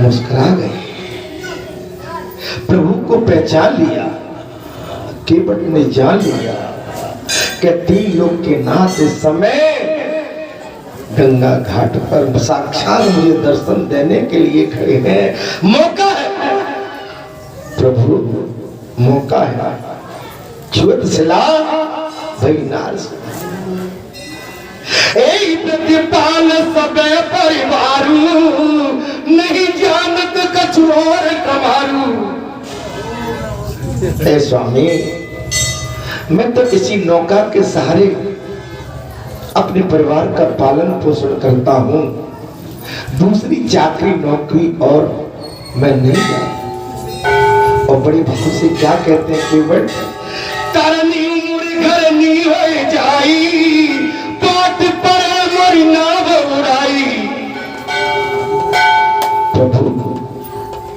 मुस्कुरा गए। प्रभु को पहचान लिया। केवट ने जान लिया कि तीन लोग के नाथ इस समय गंगा घाट पर साक्षात मुझे दर्शन देने के लिए खड़े हैं। मौका है प्रभु, मौका है। छुअत सिला भैनार प्रतिपाल सब परिवारू नहीं जानत कछु और कमारू। हे स्वामी, मैं तो इसी नौका के सहारे अपने परिवार का पालन पोषण करता हूँ। दूसरी चाकरी नौकरी और मैं नहीं जानता। और बड़ी भाव से क्या कहते हैं केवट, तरनी उम्र घरनी हो जाई पाट पर मोरी नाव उड़ाई। प्रभु,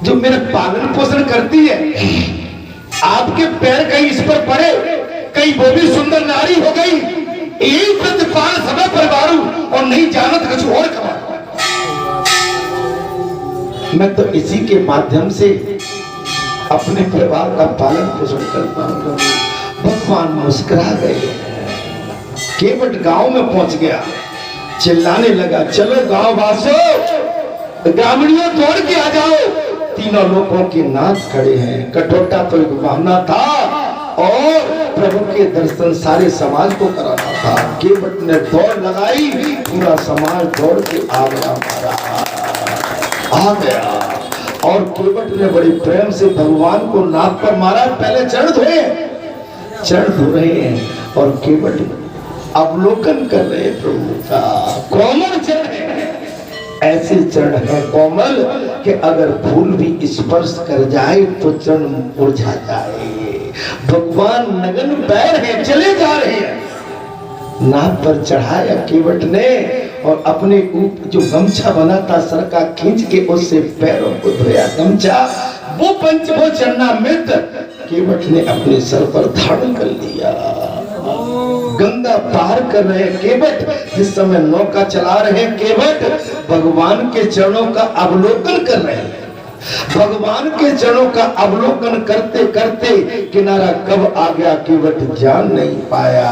जो मेरा पालन पोषण करती है, आपके पैर कहीं इस पर पड़े, कहीं वो भी सुंदर नारी हो गई, एक प्रतिपाल समय परिवारू और नहीं जानत कुछ और कमा। मैं तो इसी के माध्यम से अपने परिवार का पालन पोषण करता हूँ। भगवान मुस्कुरा गए। केवट गांव में पहुंच गया, चिल्लाने लगा, चलो गांव वासो, ग्रामीणों तोड़ के आ जाओ। तीनों लोगों के नाथ खड़े हैं। कटोटा तो एक बहाना था और प्रभु के दर्शन सारे समाज को कराना था। केवट ने दौड़ लगाई, पूरा समाज दौड़ के आ गया और केवट ने बड़ी प्रेम से भगवान को नाक पर मारा। पहले चरण धोए, चरण धो रहे हैं और केवट अवलोकन कर रहे प्रभु का। कोमल चरण है, ऐसे चरण है कोमल कि अगर फूल भी स्पर्श कर जाए तो चरण मुरझा जाए। भगवान नगन पैर है, चले जा रहे हैं। नाक पर चढ़ाया केवट ने और अपने ऊपर जो गमछा बना था सर का खींच के उससे पैरों को धोया। गमछा वो पंचभो चरणामृत केवट ने अपने सर पर धारण कर लिया। गंगा पार कर रहे केवट, जिस समय नौका चला रहे केवट भगवान के चरणों का अवलोकन कर रहे हैं। भगवान के चरणों का अवलोकन करते करते किनारा कब आ गया केवट जान नहीं पाया।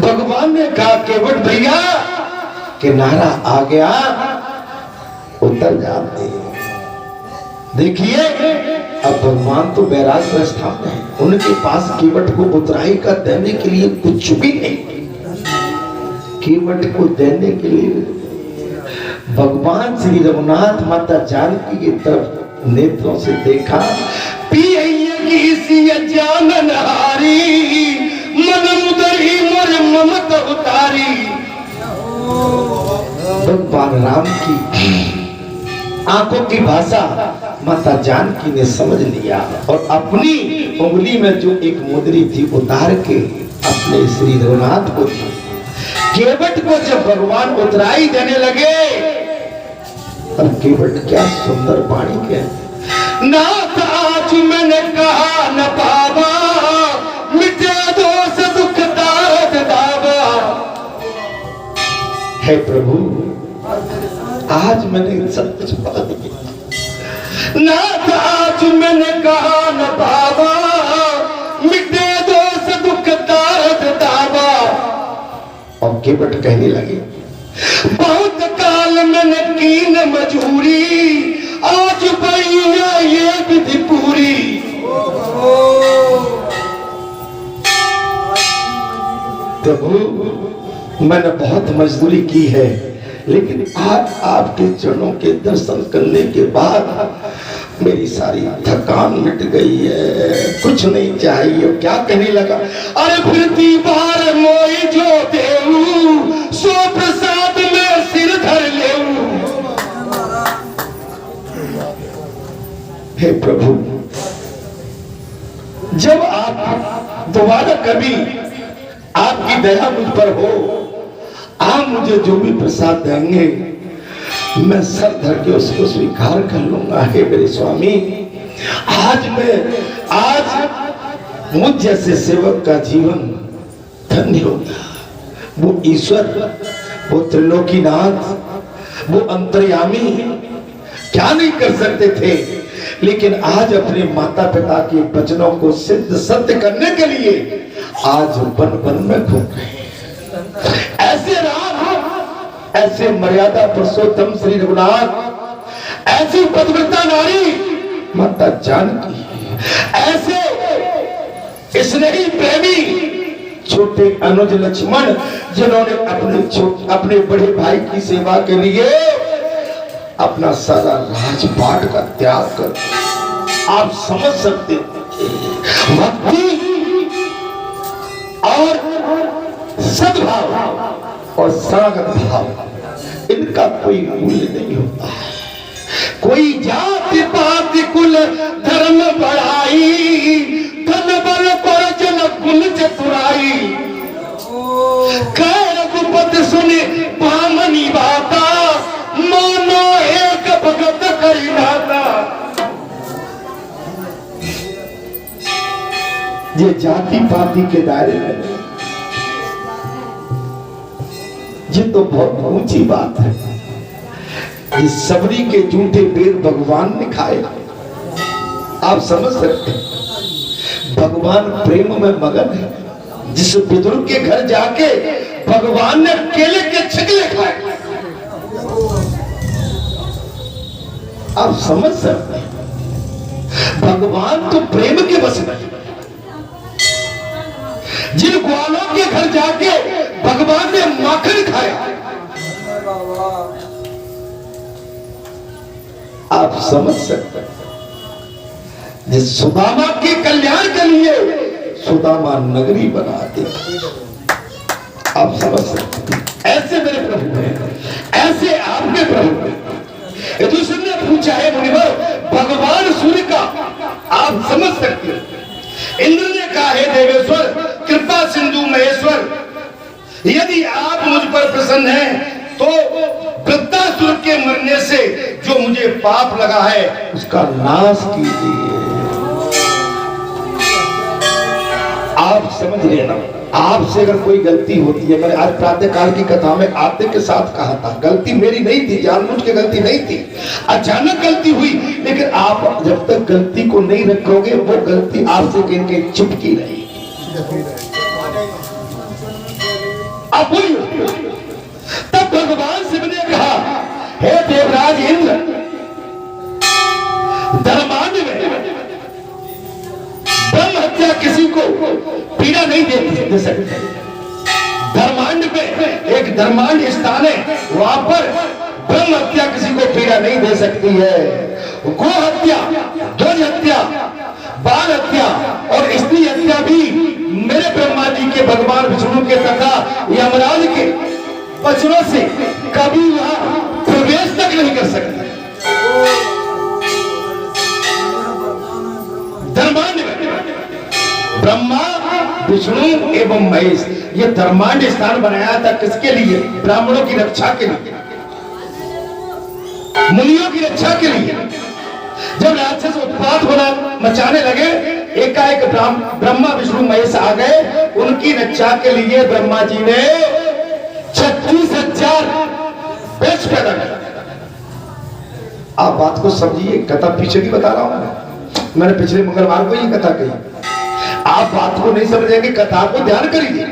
भगवान ने कहा, केवट भैया किनारा आ गया, उतर जाते। देखिए अब भगवान तो बैराग अवस्था में है, उनके पास केवट को उतराई का देने के लिए कुछ भी नहीं। केवट को देने के लिए भगवान श्री रघुनाथ माता जानकी की तरफ नेत्रों से देखा। जानन हारी मन मुदरी मोर ममता उतारी। भगवान राम की आंखों की भाषा माता जानकी ने समझ लिया और अपनी उंगली में जो एक मुद्री थी उतार के अपने श्री रघुनाथ को दी। केवट को जब भगवान उतराई देने लगे तब केवट क्या सुंदर वाणी के, नाथ आज मैंने कहा न पावा मिटे दोष दुख दाद दावा। हे प्रभु, आज मैंने सब कुछ पा दिया। नाथ आज मैंने कहा न पावा मिटे दोष दुख दाद दावा। और केवट कहने लगे, बहुत काल मैंने की न मजूरी, आज पई है ये विधि पूरी। प्रभु, मैंने बहुत मजदूरी की है, लेकिन आज आपके चरणों के दर्शन करने के बाद मेरी सारी थकान मिट गई है, कुछ नहीं चाहिए। क्या कहने लगा, अरे फिर बार मोई जो देऊ सो प्रसाद में सिर धर लेऊ। हे प्रभु, जब आप दोबारा कभी आपकी दया मुझ पर हो, आप मुझे जो भी प्रसाद देंगे मैं सर धर के उसको स्वीकार कर लूंगा। हे मेरे स्वामी, आज मुझ जैसे सेवक का जीवन धन्य होगा। वो ईश्वर, वो त्रिलोकीनाथ, वो अंतर्यामी क्या नहीं कर सकते थे, लेकिन आज अपने माता पिता के वचनों को सिद्ध सत्य करने के लिए आज वन वन में घूम रहे हैं। ऐसे राम, ऐसे मर्यादा पुरुषोत्तम श्री रघुनाथ, ऐसी पतिव्रता नारी माता जानकी, ऐसे स्नेही प्रेमी छोटे अनुज लक्ष्मण, जिन्होंने अपने बड़े भाई की सेवा के लिए अपना सारा राजपाट का त्याग कर, आप समझ सकते भक्ति और सद्भाव और शरणागत भाव, इनका कोई मूल्य नहीं होता है। कोई जाति पाति कुल धर्म बढ़ाई, धन बल पर जन गुण चतुराई, कह रघुपति सुने पामनी बाता, मानो एक भगत करी नाता। ये जाति पाति के दायरे में, ये तो बहुत ऊंची बात है। ये सबरी के झूठे बेर भगवान ने खाए, आप समझ सकते हैं। भगवान प्रेम में मगन है। जिस विदुर के घर जाके भगवान ने केले के छिकले खाए, आप समझ सकते हैं। भगवान तो प्रेम के बस में। जिन ग्वालों के घर जाके भगवान ने माखन खाया, आप समझ सकते हैं। जिस सुदामा के कल्याण के लिए सुदामा नगरी बना दी, आप समझ सकते हैं। ऐसे मेरे प्रभु हैं, ऐसे आपके प्रभु हैं। दूसरे ने पूछा है मुनिवर, भगवान सूर्य का आप समझ सकते हैं। इंद्र ने कहा है देवेश्वर, कृपा सिंधु महेश्वर, यदि आप मुझ पर प्रसन्न हैं तो वृत्तासुर के मरने से जो मुझे पाप लगा है उसका नाश कीजिए। आप समझ लेना, आपसे अगर कोई गलती होती है, मैंने आज प्रातः काल की कथा में आते के साथ कहा था, गलती मेरी नहीं थी, जानबूझ के गलती नहीं थी, अचानक गलती हुई। लेकिन आप जब तक गलती को नहीं रखोगे वो गलती आपसे कहीं कहीं चिपकी रहेगी। अब तब भगवान शिव ने कहा, हे देवराज इंद्र, धर्मांध में ब्रह्म हत्या किसी को पीड़ा नहीं दे सकती। धर्मांड पे एक धर्मांड स्थान है, वहां पर ब्रह्म हत्या किसी को पीड़ा नहीं दे सकती है। गो हत्या, ध्वज हत्या, बाल हत्या और स्त्री हत्या भी मेरे ब्रह्मा जी के, भगवान विष्णु के तथा यमराज के वचनों से कभी वहां प्रवेश तक नहीं कर सकते। धर्मांड ब्रह्मा विष्णु एवं महेश, ये धर्मांड स्थान बनाया था किसके लिए? ब्राह्मणों की रक्षा के लिए, मुनियों की रक्षा के लिए। जब राक्षस उत्पात होना मचाने लगे, एकाएक ब्रह्मा विष्णु महेश आ गए। उनकी रक्षा के लिए ब्रह्मा जी ने 36,000 वृक्ष पैदा किया। आप बात को समझिए, कथा पीछे की बता रहा हूं मैंने पिछले मंगलवार को ये कथा कही। आप बात को नहीं समझेंगे, कथा को ध्यान करिए।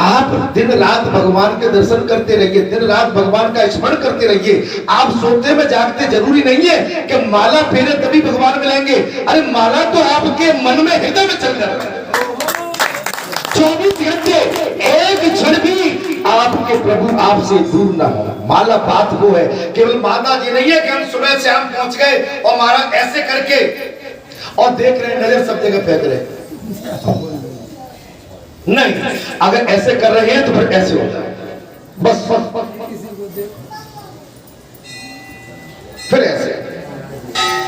आप दिन रात भगवान के दर्शन करते रहिए, दिन रात भगवान का स्मरण करते रहिए। आप सोते में जागते जरूरी नहीं है कि माला फेरे तभी भगवान मिलेंगे। अरे माला तो आपके मन में, हृदय में चल रहा है। 24 घंटे एक क्षण भी आपके प्रभु आपसे दूर ना हो। माला बात वो है, केवल माता जी नहीं है कि हम सुबह से हम पहुंच गए और माला ऐसे करके और देख रहे हैं, नजर सब जगह फेंक रहे नहीं। अगर ऐसे कर रहे हैं तो फिर ऐसे होता है, बस फिर ऐसे।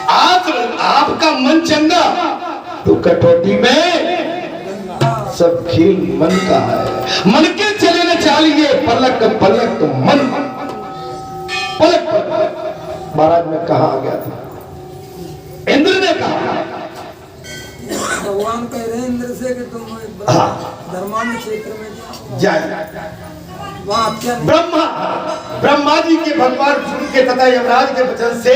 आपका मन चंगा तो कटौती में सब खेल मन का है। मन के चले न चालिए, पलक पलक मन पलक पलक। महाराज में कहा आ गया था, इंद्र ने कहा, भगवान कह रहे इंद्र से कि तुम धर्मांध क्षेत्र में जाए। वहां ब्रह्मा जी के, भगवान विष्णु के तथा यमराज के वचन से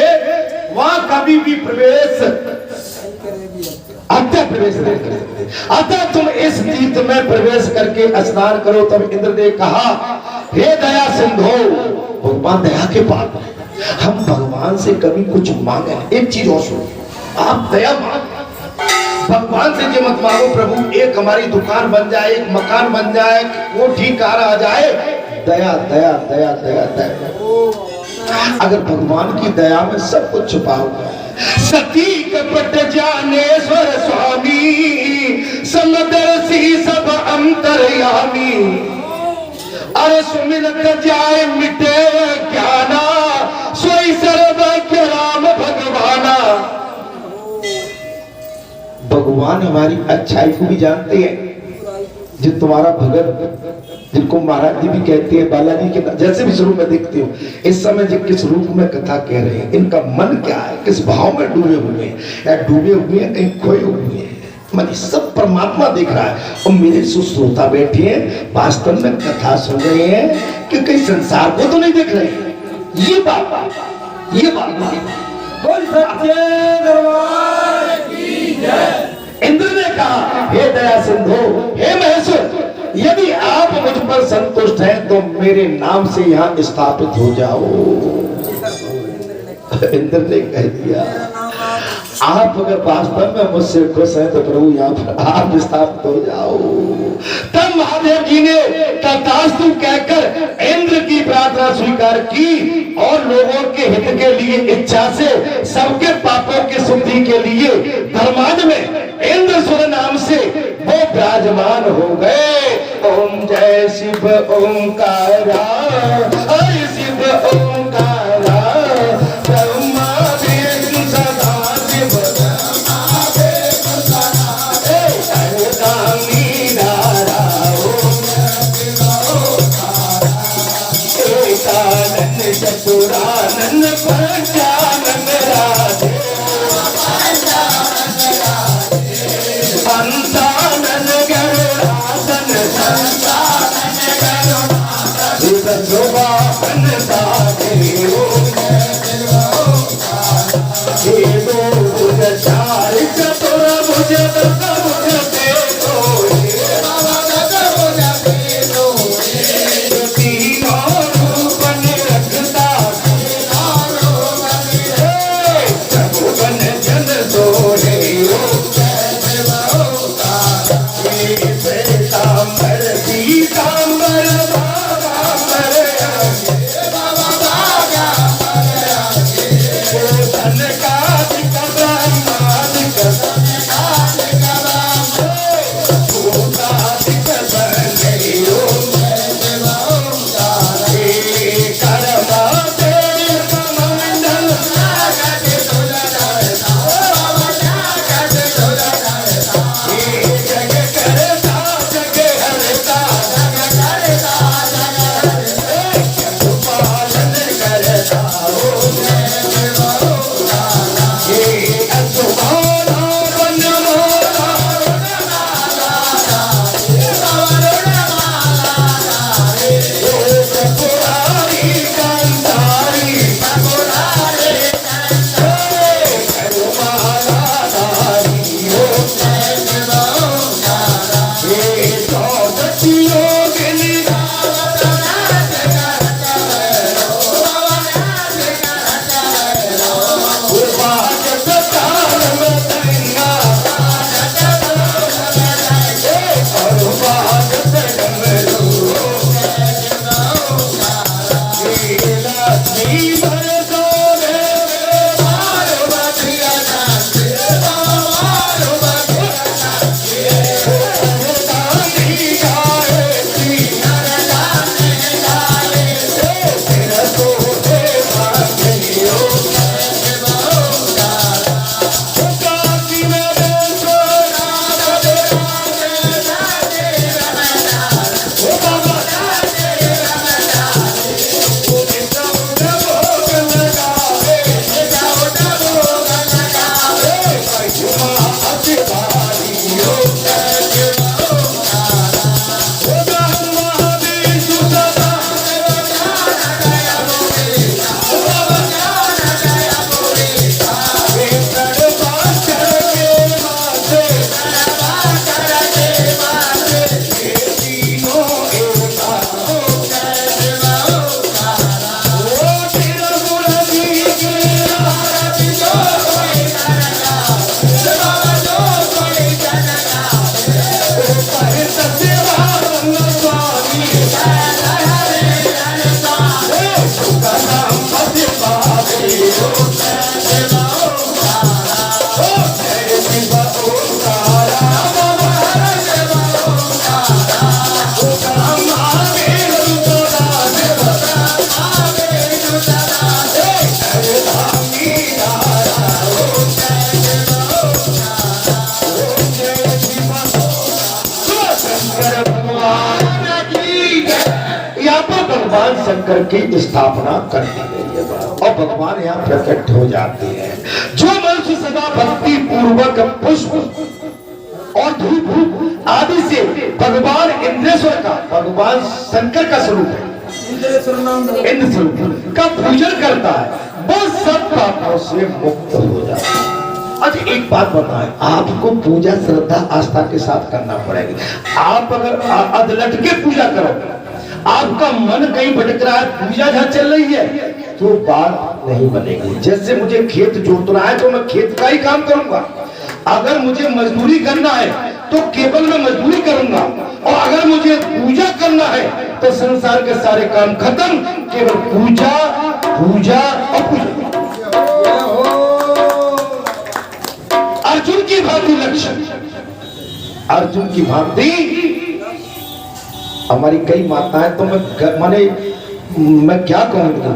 कभी भी प्रवेश नहीं करेगी हत्या। हत्या प्रवेश नहीं कर सकते। अतः तुम इस तीर्थ में प्रवेश करके स्नान करो। तब इंद्र ने कहा, हे दया सिंधो, भगवान दया के पात्र, हम भगवान से कभी कुछ मांगे। एक चीज और सुनो, आप दया मांग, भगवान से ये मत मांगो प्रभु एक हमारी दुकान बन जाए, एक मकान बन जाए, वो ठीक कार आ जाए। दया दया दया दया दया, अगर भगवान की दया में सब कुछ छुपा हुआ है। सती कपट जानेश्वर स्वामी, समदर्शी सब अंतर्यामी, अरे सुमिरत जाए मिटे ज्ञाना, सोई सर्वज्ञ राम भगवाना। भगवान हमारी अच्छाई को भी जानते हैं। जो तुम्हारा भगत, जिनको महाराज जी भी कहते हैं, बालाजी के जैसे भी स्वरूप में देखते हो, इस समय जो किस रूप में कथा कह रहे हैं, इनका मन क्या है, किस भाव में डूबे हुए हैं, या डूबे हुए हैं कहीं खोए हुए हैं, मन सब परमात्मा देख रहा है। और मेरे सुश्रोता बैठे हैं, वास्तव में कथा सुन रहे हैं कि कहीं संसार को तो नहीं देख रहे हैं। ये बात, ये बात बोल सच्चे दरबार की जय। इंद्र ने कहा, हे दया सिंधु, हे महेश्वर, यदि आप मुझ पर संतुष्ट हैं तो मेरे नाम से यहाँ स्थापित हो जाओ। इंद्र ने कह दिया, आप अगर वास्तव में मुझसे खुश हैं तो प्रभु यहाँ पर आप स्थापित हो जाओ। तब महादेव जी ने तथास्तु कहकर इंद्र की प्रार्थना स्वीकार की और लोगों के हित के लिए, इच्छा से, सबके पापों की शुद्धि के लिए धर्माज में इंद्र सुर नाम से वो विराजमान हो गए। ओम जय शिव ओंकारा, हरि शिव ओंकारा, चतुरानंद पंचानंद राधे, संतानंद गरुड़ासन, शोभान साधे, भुज चार चतुर्भुज भुज देखो, तीनों रूप निरखता, जगुगन जन सोहे, पीताम्बर पीताम्बर शंकर की स्थापना कर दी गई है और भगवान यहाँ प्रकट हो जाते हैं। जो मनुष्य सदा भक्ति पूर्वक पुष्प और धूप आदि से भगवान इंद्रेश्वर का, भगवान शंकर का स्वरूप है, इंद्र स्वरूप का पूजन करता है, वो सब पापों से मुक्त हो जाता है। अच्छा एक बात बताएं, आपको पूजा श्रद्धा आस्था के साथ करना पड़ेगी। आप अगर अधलट के पूजा करोगे, आपका मन कहीं भटक रहा है, पूजा जहाँ चल रही है, तो बात नहीं बनेगी। जैसे मुझे खेत जोतना है तो मैं खेत का ही काम करूंगा, अगर मुझे मजदूरी करना है तो केवल मैं मजदूरी करूंगा, और अगर मुझे पूजा करना है तो संसार के सारे काम खत्म, केवल पूजा पूजा और पूजा। अर्जुन की भांति लक्ष्य, अर्जुन की भांति हमारी कई माताएं तो मैं क्या कहूंगा,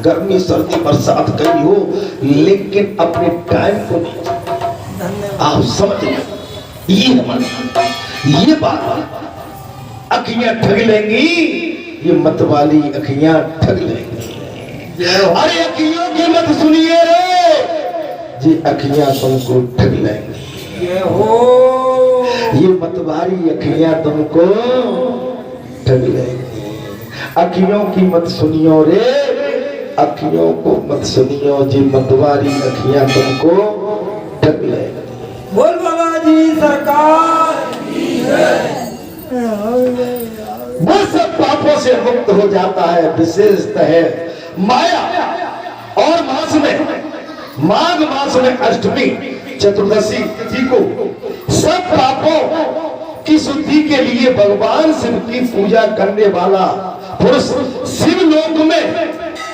गर्मी सर्दी बरसात कहीं हो, लेकिन अपने टाइम को नहीं, आप समझ ये हमारी ये बात, अखियां ठग लेंगी, ये मतवाली अखियां ठग लेंगी। अरे अखियों की मत सुनिए रे, जी अखियां तुमको ठग लेंगी, ये मतवाली अखियां तुमको ठग लेंगी। अखियों की मत सुनियो रे, अखियों को मत सुनियो, जी मतवाली अखियां तुमको ठग लेंगी। बोल बाबा जी सरकार की है। वो सब पापों से मुक्त हो जाता है। विशेषतः है माया और मास में, माघ मास में अष्टमी चतुर्दशी तिथि को सब पापों की शुद्धि के लिए भगवान शिव की पूजा करने वाला पुरुष शिव लोक में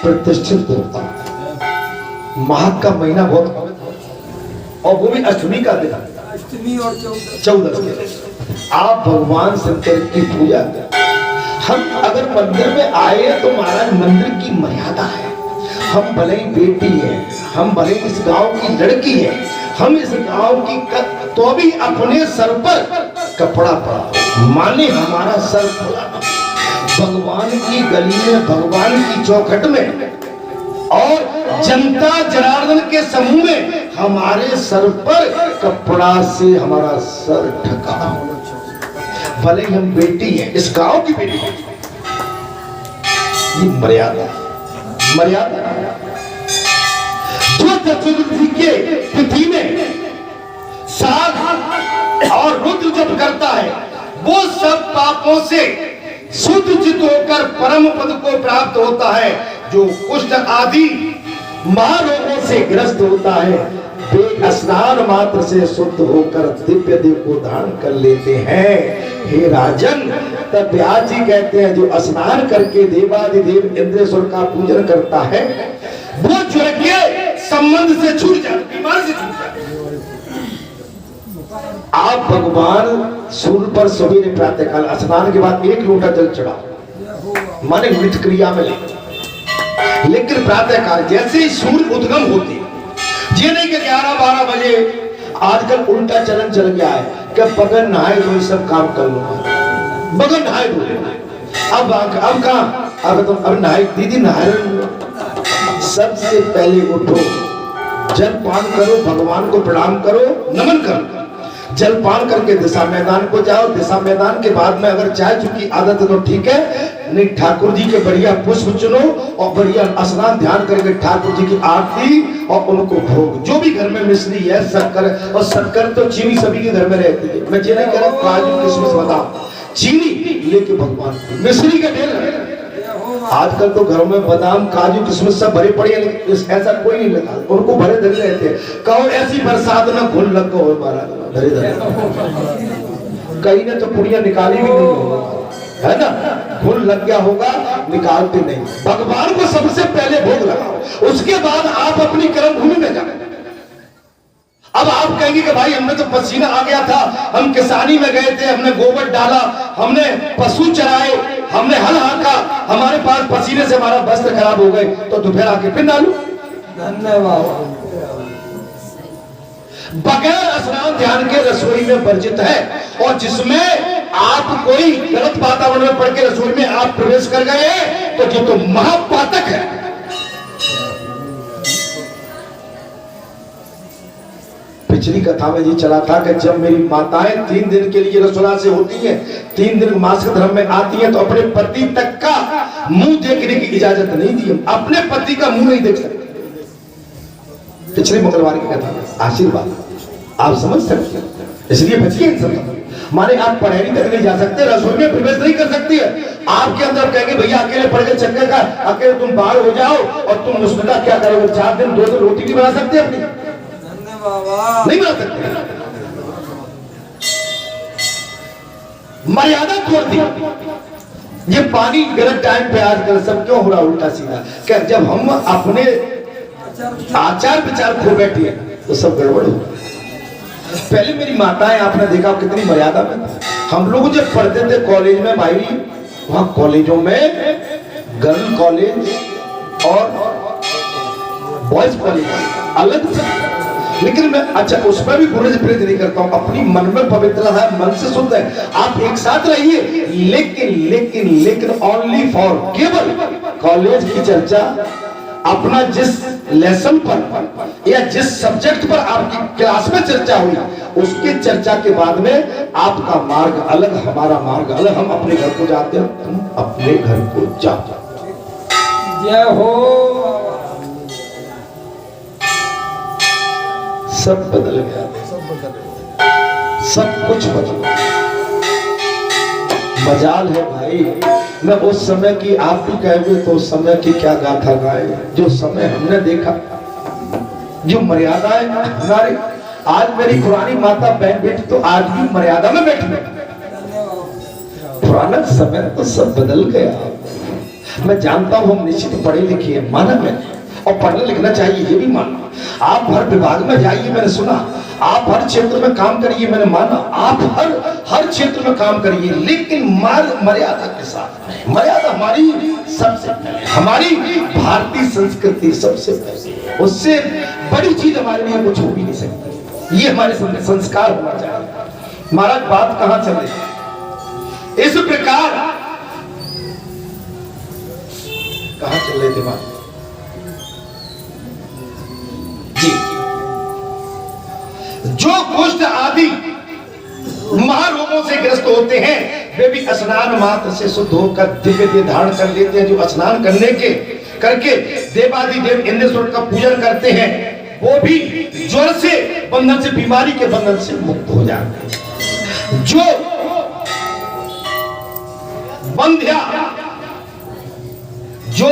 प्रतिष्ठित होता है। माघ का महीना बहुत, और वो भी अष्टमी का दिन, अष्टमी और 14 आप भगवान शंकर की पूजा करें। हम अगर मंदिर में आए तो महाराज मंदिर की मर्यादा है, हम भले ही बेटी है, हम भले इस गांव की लड़की है, हम इस गांव की तो भी अपने सर पर कपड़ा पड़ा, माने हमारा सर खुला, भगवान की गली में, भगवान की चौखट में और जनता जनार्दन के समूह में हमारे सर पर कपड़ा से हमारा सर ढका, भले ही हम बेटी हैं, इस गांव की बेटी है। ये मर्यादा, मर्यादा जो चतुर्थी के तिथि में साध और रुद्र जप करता है, वो सब पापों से शुद्ध चित होकर परम पद को प्राप्त होता है। जो कुष्ठ आदि महारोगों से ग्रस्त होता है, वे स्नान मात्र से शुद्ध होकर दिव्य देव को धारण कर लेते हैं। हे राजन, तब व्यास जी कहते हैं जो स्नान करके देवादिदेव इंद्रेश्वर का पूजन करता है, वो ज्वर के संबंध से छूट जाता, बीमार से छूट जाता। आप भगवान सूर्य पर सवेरे प्रातः काल स्नान के बाद 1 लोटा जल चढ़ाओ, माने मृत क्रिया में लेकिन प्रातः काल जैसे ही सूर्य उद्गम होती, ये नहीं कि 11-12 बजे, आजकल उल्टा चलन चल गया है कि बगैर नहाए धोए सब काम कर लूंगा, बगैर नहाए धोए। अब कहाँ, अब नहाए दीदी नहाए, सबसे पहले उठो, जलपान करो, भगवान को प्रणाम करो, नमन करो, जलपान करके दिशा मैदान को जाओ। दिशा मैदान के बाद में अगर चाय चुकी आदत है तो ठीक है, नहीं ठाकुर जी के बढ़िया पुष्प चुनो और बढ़िया स्नान ध्यान करके ठाकुर जी की आरती और उनको भोग, जो भी घर में मिश्री है, शक्कर, और शक्कर तो चीनी सभी के घर में रहती है, मैं ये नहीं कह रहा काजू किशमिश बादाम, चीनी लेके भगवान को मिश्री का ढेर है। आजकल तो घरों में बादाम काजू किशमिश सब भरे पड़े हैं, ऐसा कोई नहीं लेता, उनको भरे धरे रहते हैं। कहो ऐसी बरसात में घुल लग गो महाराज, धरे धरे कहीं ने तो पुड़ियां निकाली भी नहीं होगी, है ना, घुल लग गया होगा, निकालते नहीं। भगवान को सबसे पहले भोग लगाओ, उसके बाद आप अपनी कर्म भूमि में जाओ। अब आप कहेंगे कि भाई हमने तो पसीना आ गया था, हम किसानी में गए थे, हमने गोबर डाला, हमने पशु चराए, हमने हल हाँका, हमारे पास पसीने से हमारा वस्त्र खराब हो गए, तो दोपहर आके फिर डालू। धन्यवाद। बगैर स्नान ध्यान के रसोई में वर्जित है, और जिसमें आप कोई गलत वातावरण में पड़ के रसोई में आप प्रवेश कर गए, तो ये तो महापातक है। पिछली कथा में ये चला था कि जब मेरी माताएं 3 दिन के लिए रसोड़ा से होती हैं, 3 दिन मासिक धर्म में आती हैं, तो अपने पति तक का मुंह देखने की इजाजत नहीं दी। अपने पति का मुंह नहीं देख सकते। पिछले मंगलवार की कथा में आशीर्वाद आप समझ सकते हैं, इसलिए बचिए इन सब। माने आप पढ़ाई तक नहीं जा सकते, रसोई में प्रवेश नहीं कर सकती है। आपके अंदर कहेंगे भैया अकेले पढ़ के चक्कर का, अकेले तुम बाहर हो जाओ और तुम मुस्कुरा क्या करोगे? 4 दिन 2 दिन रोटी नहीं बना सकते अपनी, नहीं बना सकते। मर्यादा तोड़ दी। ये पानी गलत टाइम पे आजकल सब क्यों हो रहा उल्टा सीधा? क्या जब हम अपने आचार विचार खो बैठे तो सब गड़बड़ हो। पहले मेरी माताएं आपने देखा कितनी मर्यादा में। हम लोग जब पढ़ते थे कॉलेज में भाई, वहां कॉलेजों में गर्ल कॉलेज और बॉयज कॉलेज अलग थे। लेकिन मैं अच्छा उसमें भी गुरज प्रेज नहीं करता हूं, अपनी मन में पवित्रता है, मन से शुद्ध है, आप एक साथ रहिए। लेकिन लेकिन लेकिन ओनली फॉर केवल कॉलेज की चर्चा, अपना जिस लेसन पर या जिस सब्जेक्ट पर आपकी क्लास में चर्चा हुई, उसके चर्चा के बाद में आपका मार्ग अलग, हमारा मार्ग अलग। हम अपने घर को जाते हैं, तुम अपने घर को जाओ। जय हो। सब बदल गया, सब कुछ बदल गया। मजाल है भाई, मैं उस समय की, आप भी कहेंगे तो उस समय की क्या गाथा गाए, जो समय हमने देखा, जो मर्यादाएं हमारी। आज मेरी पुरानी माता बहन बेटी तो आज भी मर्यादा में बैठी। पुराना समय तो सब बदल गया। मैं जानता हूं हम निश्चित पढ़े लिखे हैं, माना मैंने, और पढ़ना लिखना चाहिए, ये भी माना। आप हर विभाग में जाइए, मैंने सुना। आप हर क्षेत्र में काम करिए, मैंने माना। आप हर क्षेत्र में काम करिए, लेकिन मर्यादा के साथ। मर्यादा हमारी सबसे पहले, हमारी भारतीय संस्कृति सबसे पहले। उससे बड़ी चीज हमारे लिए कुछ हो भी नहीं सकती। ये हमारे संस्कार होना चाहिए। महाराज बात कहां चल रही? इस प्रकार कहां चल रहे थे बात? जो कुष्ठ आदि महारोगों से ग्रस्त होते हैं, वे भी स्नान मात्र से शुद्ध होकर दिव्य देह धारण कर लेते हैं। जो स्नान करने के करके देवादिदेव इंद्रेश्वर का पूजन करते हैं, वो भी ज्वर से बंधन से, बीमारी के बंधन से मुक्त हो जाते हैं। जो बंध्या, जो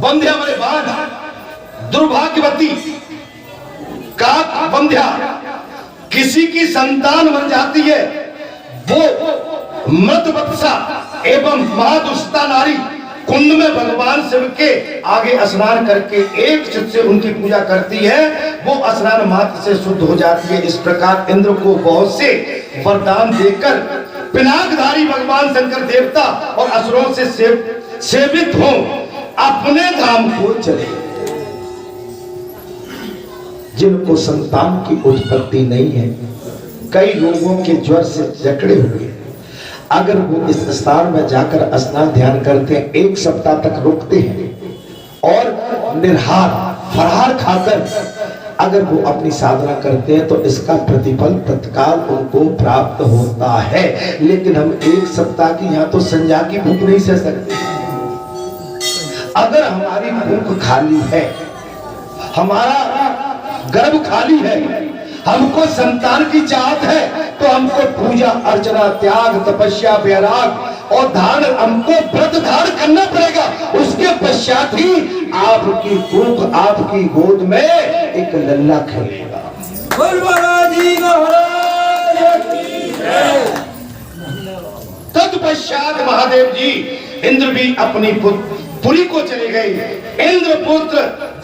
बंध्या हमारे बाद दुर्भाग्यवती का बंध्या किसी की संतान बन जाती है, वो मृतवत्सा एवं महादुष्टा नारी कुंड में भगवान शिव के आगे स्नान करके एक चित्त से उनकी पूजा करती है, वो स्नान मात्र से शुद्ध हो जाती है। इस प्रकार इंद्र को बहुत से वरदान देकर पिनाकधारी भगवान शंकर देवता और असुरों से सेवित हो अपने धाम को चले। जिनको संतान की उत्पत्ति नहीं है, कई लोगों के ज्वर से जकड़े हुए, अगर वो इस स्थान में जाकर स्नान ध्यान करते हैं, 1 सप्ताह तक रुकते हैं और निराहार फलाहार खाकर अगर वो अपनी साधना करते हैं, तो इसका प्रतिफल तत्काल उनको प्राप्त होता है। लेकिन हम 1 सप्ताह की यहाँ तो संजा की भूख नहीं सह सकते। अगर हमारी भूख खाली है, हमारा गर्भ खाली है, हमको संतान की चाहत है, तो हमको पूजा अर्चना, त्याग, तपस्या, वैराग और धारण, हमको व्रत धारण करना पड़ेगा। उसके पश्चात ही आपकी भूख आपकी गोद में एक लल्ला खेलेगा। तत्पश्चात महादेव जी इंद्र भी अपनी पुरी को चले गए। इंद्रपुत्र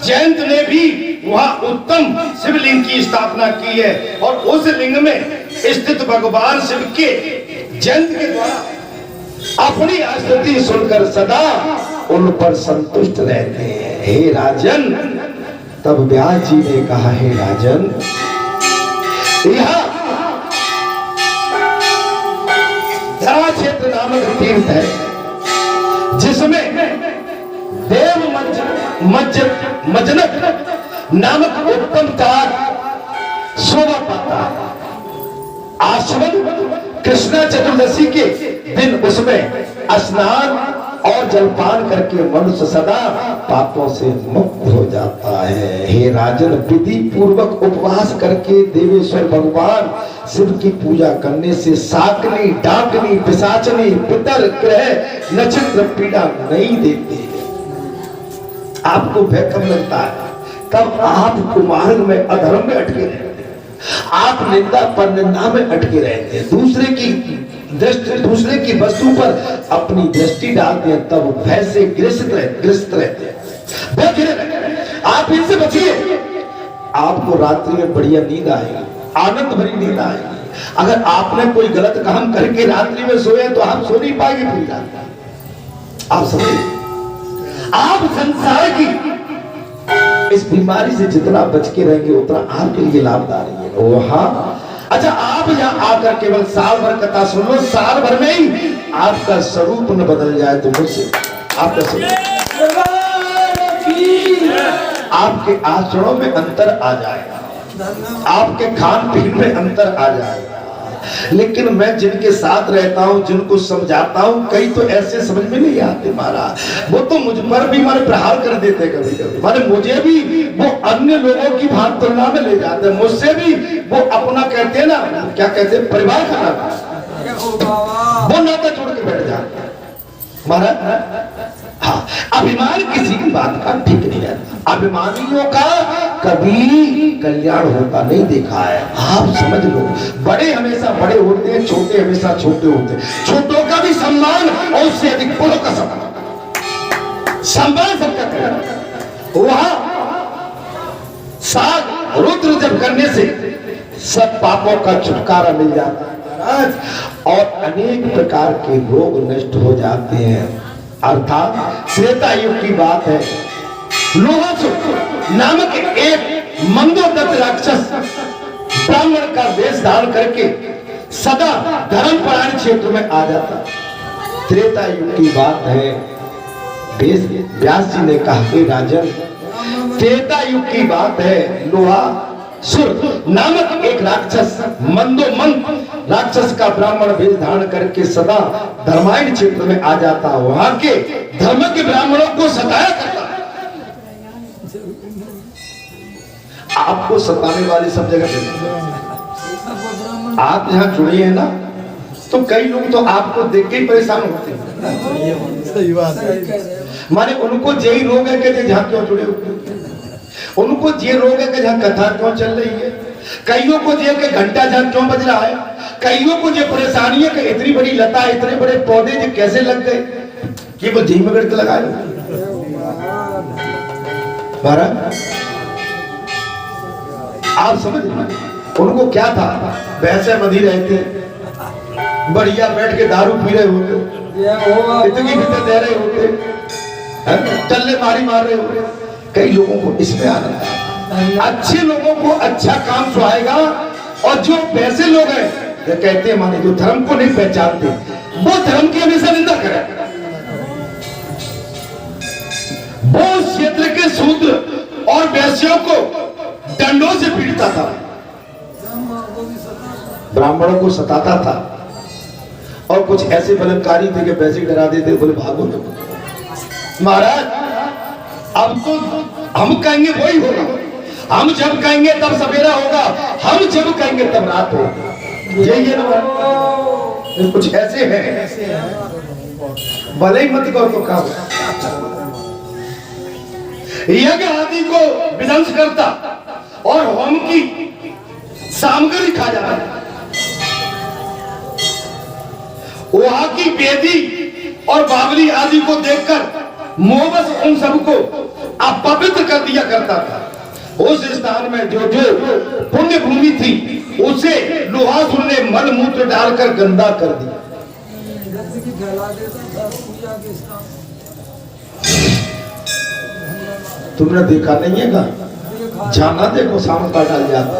जयंत ने भी वहां उत्तम शिवलिंग की स्थापना की है, और उस लिंग में स्थित भगवान शिव के जयंत के द्वारा अपनी स्तुति सुनकर सदा उन पर संतुष्ट रहते हैं। हे राजन, तब व्यास जी ने कहा, हे राजन, यह धरा क्षेत्र नामक तीर्थ है, जिसमें देव मज्जनक नामक उत्तम तार शोभा पाता है। आश्वन कृष्णा चतुर्दशी के दिन उसमें स्नान और जलपान करके मनुष्य सदा पापों से मुक्त हो जाता है। हे राजन, विधि पूर्वक उपवास करके देवेश्वर भगवान शिव की पूजा करने से साकनी, डाकनी, पिशाचनी, पितर, ग्रह, नक्षत्र पीड़ा नहीं देते। आपको भय कब लगता है? तब आप कुमार्ग में, अधर्म में अटके रहते हैं, आप निंदा पर निंदा में अटके रहते हैं, दूसरे की वस्तु पर अपनी दृष्टि डालते हैं, तब भय से ग्रसित रहते हैं, भय घिरे रहते हैं। आप इनसे बचिए, आपको रात्रि में बढ़िया नींद आएगी, आनंद भरी नींद आएगी। अगर आपने कोई गलत काम करके रात्रि में सोए तो आप सो नहीं पाएंगे पूरी रात। आप समझिए, आप संसार की इस बीमारी से जितना बच के रहेंगे उतना आपके लिए लाभदायक है। वहां अच्छा, आप यहाँ आकर केवल साल भर कथा सुन लो, साल भर में ही आपका स्वरूप न बदल जाए तो मुझसे आपका स्वरूप, आपके आचरणों में अंतर आ जाएगा, आपके खान पीन में अंतर आ जाएगा। लेकिन मैं जिनके साथ रहता हूँ, जिनको समझाता हूँ, कई तो ऐसे समझ में नहीं आते महाराज, वो तो मुझ पर भी मारे प्रहार कर देते कभी कभी, मारे मुझे भी वो अन्य लोगों की भाग तुलना में ले जाते, मुझसे भी वो अपना कहते हैं ना, क्या कहते हैं, परिवार का नाता, वो नाता छोड़ के बैठ जाते महाराज। हाँ, अभिमान किसी की बात का ठीक नहीं रहता, अभिमानियों का कभी कल्याण होता नहीं देखा है। आप समझ लो, बड़े हमेशा बड़े होते हैं, छोटे हमेशा छोटे होते हैं, छोटों का भी सम्मान और उससे अधिक बड़ों का सम्मान सबका करें। वहां साग रुद्र जब करने से सब पापों का छुटकारा मिल जाता है और अनेक प्रकार के रोग नष्ट हो जाते हैं। अर्थात त्रेता युग की बात है, लोहासुर नामक एक मंदोदत्त राक्षस ब्राह्मण का वेश धारण करके सदा धर्मपरायण क्षेत्र में आ जाता। त्रेता युग की बात है, व्यास जी ने कहा कि राजन, त्रेता युग की बात है, लोहासुर नामक एक राक्षस, मंदोमंद राक्षस का ब्राह्मण वेश धारण करके सदा धर्मायण क्षेत्र में आ जाता, वहां के धर्म के ब्राह्मणों को सताया करता। आपको सताने वाली सब जगह आप यहाँ जुड़े हैं ना, तो कई लोग तो आपको देख के ही परेशान होते हैं। सही बात है, माने उनको यही रोग है कि जहाँ क्यों जुड़े होते, उनको ये रोग है कि जहाँ कथा क्यों चल रही है, कईयों को ये कि घंटा जहाँ क्यों बज रहा है, कईयों को ये परेशानी है कि इतनी बड़ी लता, इतने बड़े पौधे जो कैसे लग गए, कि वो जी में करके लगाए। आप समझ, उनको क्या था, भैंसे बंधी रहते, बढ़िया बैठ के दारू पी रहे होते, इतनी भीतर दे रहे होते, टल्ले मारी मार रहे होते। कई लोगों को इसमें आनंद है, अच्छे लोगों को अच्छा काम सुहाएगा, और जो वैसे लोग हैं कहते हैं माने जो धर्म को नहीं पहचानते, वो धर्म की हमेशा निंदा करें। वो क्षेत्र के शूद्र और वैश्यों को दंडों से पीटता था, ब्राह्मणों को सताता था, और कुछ ऐसे बलात्कारी थे कि पैसे डरा देते, बोले भागो तो। महाराज, अब तो हम कहेंगे वही होगा, हम जब कहेंगे तब सवेरा होगा, हम जब कहेंगे तब रात होगा, यही है ना। कुछ ऐसे हैं, भले ही मत कहो तो क्या, यज्ञ आदि को विध्वंस करता और होम की सामग्री खा जाता, वहां की वेदी और बावली आदि को देखकर मोहबस उन सबको अपवित्र कर दिया करता था। उस स्थान में जो जो पुण्य भूमि थी उसे लोहासुर ने मल मूत्र डालकर गंदा कर दिया। तुमने देखा नहीं है का? जाना देखो सामने का डाल जाता।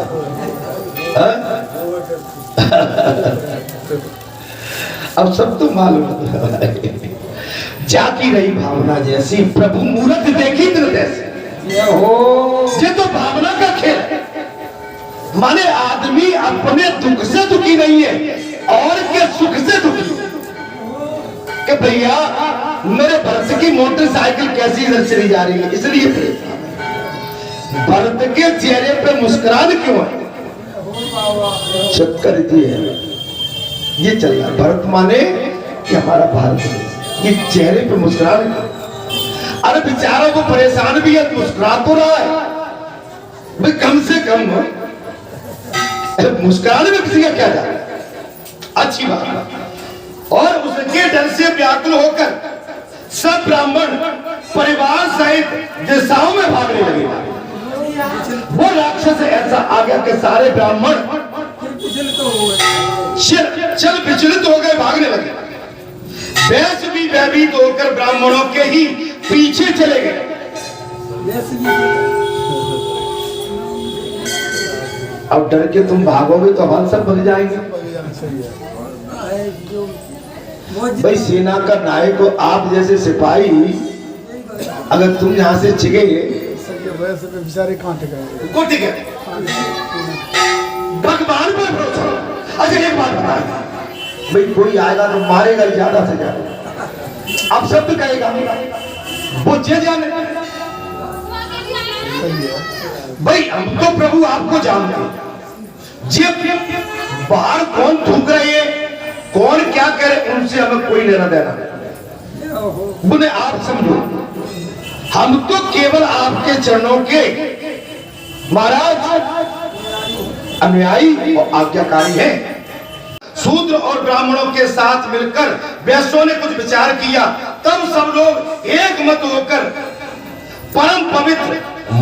अब सब तो मालूम है। जाती रही भावना जैसी, प्रभु मूरत देखी तैसी। ये तो भावना का खेल है। माने आदमी अपने दुख से दुखी नहीं है, और के सुख से दुखी है। कि भैया मेरे भरत की मोटरसाइकिल कैसी इधर चली जा रही है, इसलिए परेशान है। भरत के चेहरे पे मुस्कुराहट क्यों है? चक्कर ये चल रहा है। भरत माने कि हमारा भारत देश, ये चेहरे पे मुस्कुराहट। अरे बेचारों को परेशान भी है, मुस्कुरा तो रहा है भाई, कम से कम मुस्कुराने में किसी का क्या जा रहा है? अच्छी बात है। और उसके डर से व्याकुल होकर सब ब्राह्मण परिवार सहित दिशाओं में भागने लगे। वो राक्षस ऐसा आ गया कि सारे ब्राह्मण चल विचलित हो गए, भागने लगे। वैश्य भी भयभीत होकर ब्राह्मणों के ही पीछे चले गए। अब डर के तुम भागोगे तो हम सब भाग जाएंगे। भाई सेना का नायक हो आप जैसे सिपाही, अगर तुम यहाँ से छिगे बेचारे कांट गए, भगवान पर भरोसा। अच्छा एक बात बता, भाई कोई आएगा तो मारेगा ज्यादा से ज्यादा, अब शब्द कहेगा वो जे जाने। भाई हम तो प्रभु आपको जानते हैं, बाहर कौन थूक रहे हैं, कौन क्या करे, उनसे हमें कोई लेना देना। बोले आप समझो, हम तो केवल आपके चरणों के महाराज अनुयायी और आज्ञाकारी हैं। शूद्र और ब्राह्मणों के साथ मिलकर वैश्यों ने कुछ विचार किया, तब सब लोग एक मत होकर परम पवित्र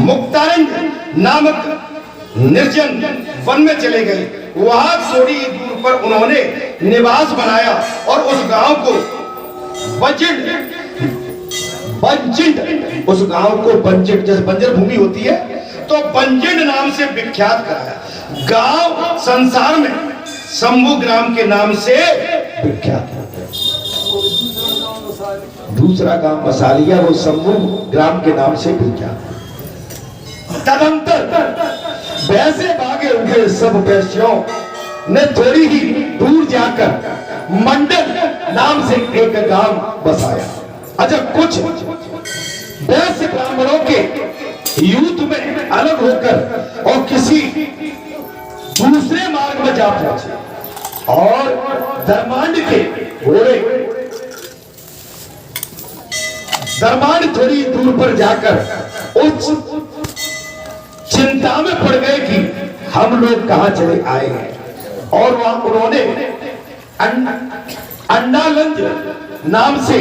मुक्तारण्य नामक निर्जन वन में चले गए। वहां थोड़ी दूर पर उन्होंने निवास बनाया और उस गांव को उस गांव को बंजिंड, जैसे बंजर भूमि होती है तो बंजिंड नाम से विख्यात कराया। गांव संसार में शंभु ग्राम के नाम से विख्यात है। दूसरा गांव मसालिया, वो शंभु ग्राम के नाम से विख्यात है। तदंतर वैसे भागे हुए सब वैश्यों ने थोड़ी ही दूर जाकर मंडल नाम से एक गांव बसाया। अच्छा कुछ वैश्य ब्राह्मणों के युद्ध में अलग होकर और किसी दूसरे मार्ग में जा पहुंचे और धर्मांड के घोड़े, धर्मांड थोड़ी दूर पर जाकर उस चिंता में पड़ गए कि हम लोग कहां चले आए हैं। और वहां उन्होंने अंडालंज नाम से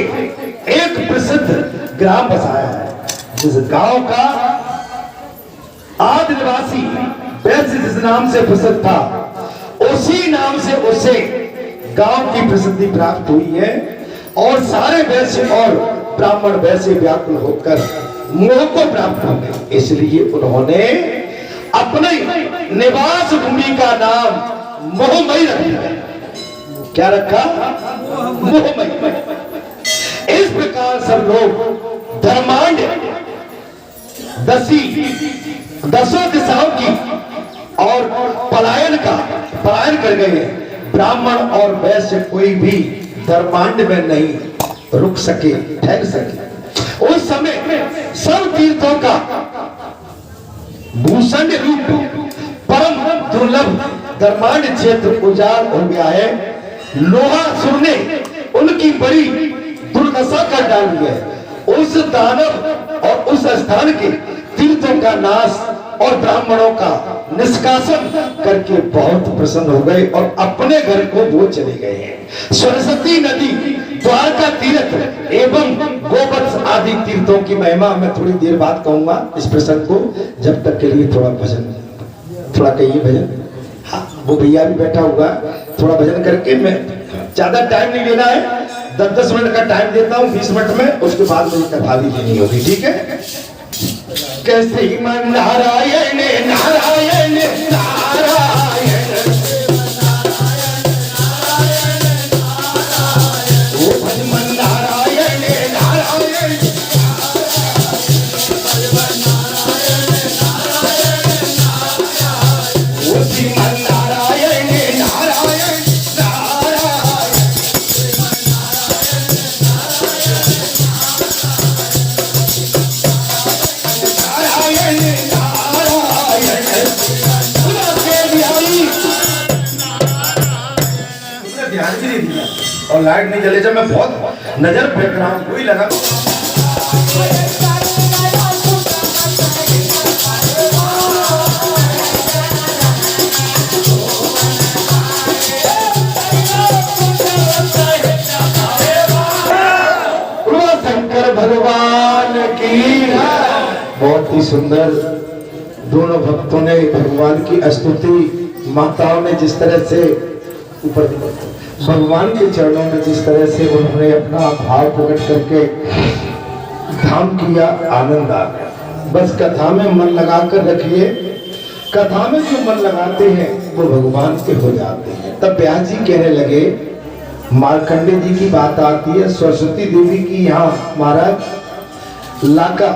एक प्रसिद्ध ग्राम बसाया है, जिस गांव का आदि निवासी वैश्य जिस नाम से प्रसिद्ध था, उसी नाम से उसे गांव की प्रसिद्धि प्राप्त हुई है। और सारे वैश्य और ब्राह्मण वैसे व्याकुल होकर मोह को प्राप्त हो गए, इसलिए उन्होंने अपने निवास भूमि का नाम मोहमयी रख दिया। क्या रखा? मोहमयी। इस प्रकार सब लोग धर्मांड दसों दिशाओं की और पलायन कर गए। ब्राह्मण और वैश्य कोई भी धर्मांड में नहीं रुक सके, ठहर सके। उस समय सब तीर्थों का भूषण रूप परम दुर्लभ धर्मांड क्षेत्र उजाड़ हो गया है। लोहासुर ने उनकी बड़ी दुर्दशा कर डाली है। उस दानव और उस स्थान के तीर्थों का नाश और ब्राह्मणों का निष्कासन करके बहुत प्रसन्न हो गए और अपने घर को वो चले गए हैं। सरस्वती नदी, द्वारका तीर्थ एवं गोवत्स आदि तीर्थों की महिमा मैं थोड़ी देर बाद कहूंगा इस प्रसंग को। जब तक के लिए थोड़ा भजन, थोड़ा कहिए भजन। हाँ, वो भैया भी बैठा हुआ, थोड़ा भजन करके, मैं ज्यादा टाइम नहीं लेना है, 10-10 मिनट का टाइम देता हूँ, 20 मिनट में, उसके बाद मुझे कथा भी लेनी होगी, ठीक है? कैसे मन नारायण नारायण नारायण और लाइट नहीं जले, जब मैं बहुत नजर फेंक रहा हूँ कोई लगा शंकर भगवान की। बहुत ही सुंदर दोनों भक्तों ने भगवान की स्तुति, माताओं ने जिस तरह से ऊपर भगवान के चरणों में जिस तरह से उन्होंने अपना भाव प्रकट करके धाम किया, आनंद आ गया। बस कथा में मन लगा कर रखिए, कथा में जो मन लगाते हैं वो भगवान के हो जाते हैं। तब व्यास जी कहने लगे, मार्कंडे जी की बात आती है, सरस्वती देवी की यहाँ महाराज लाका,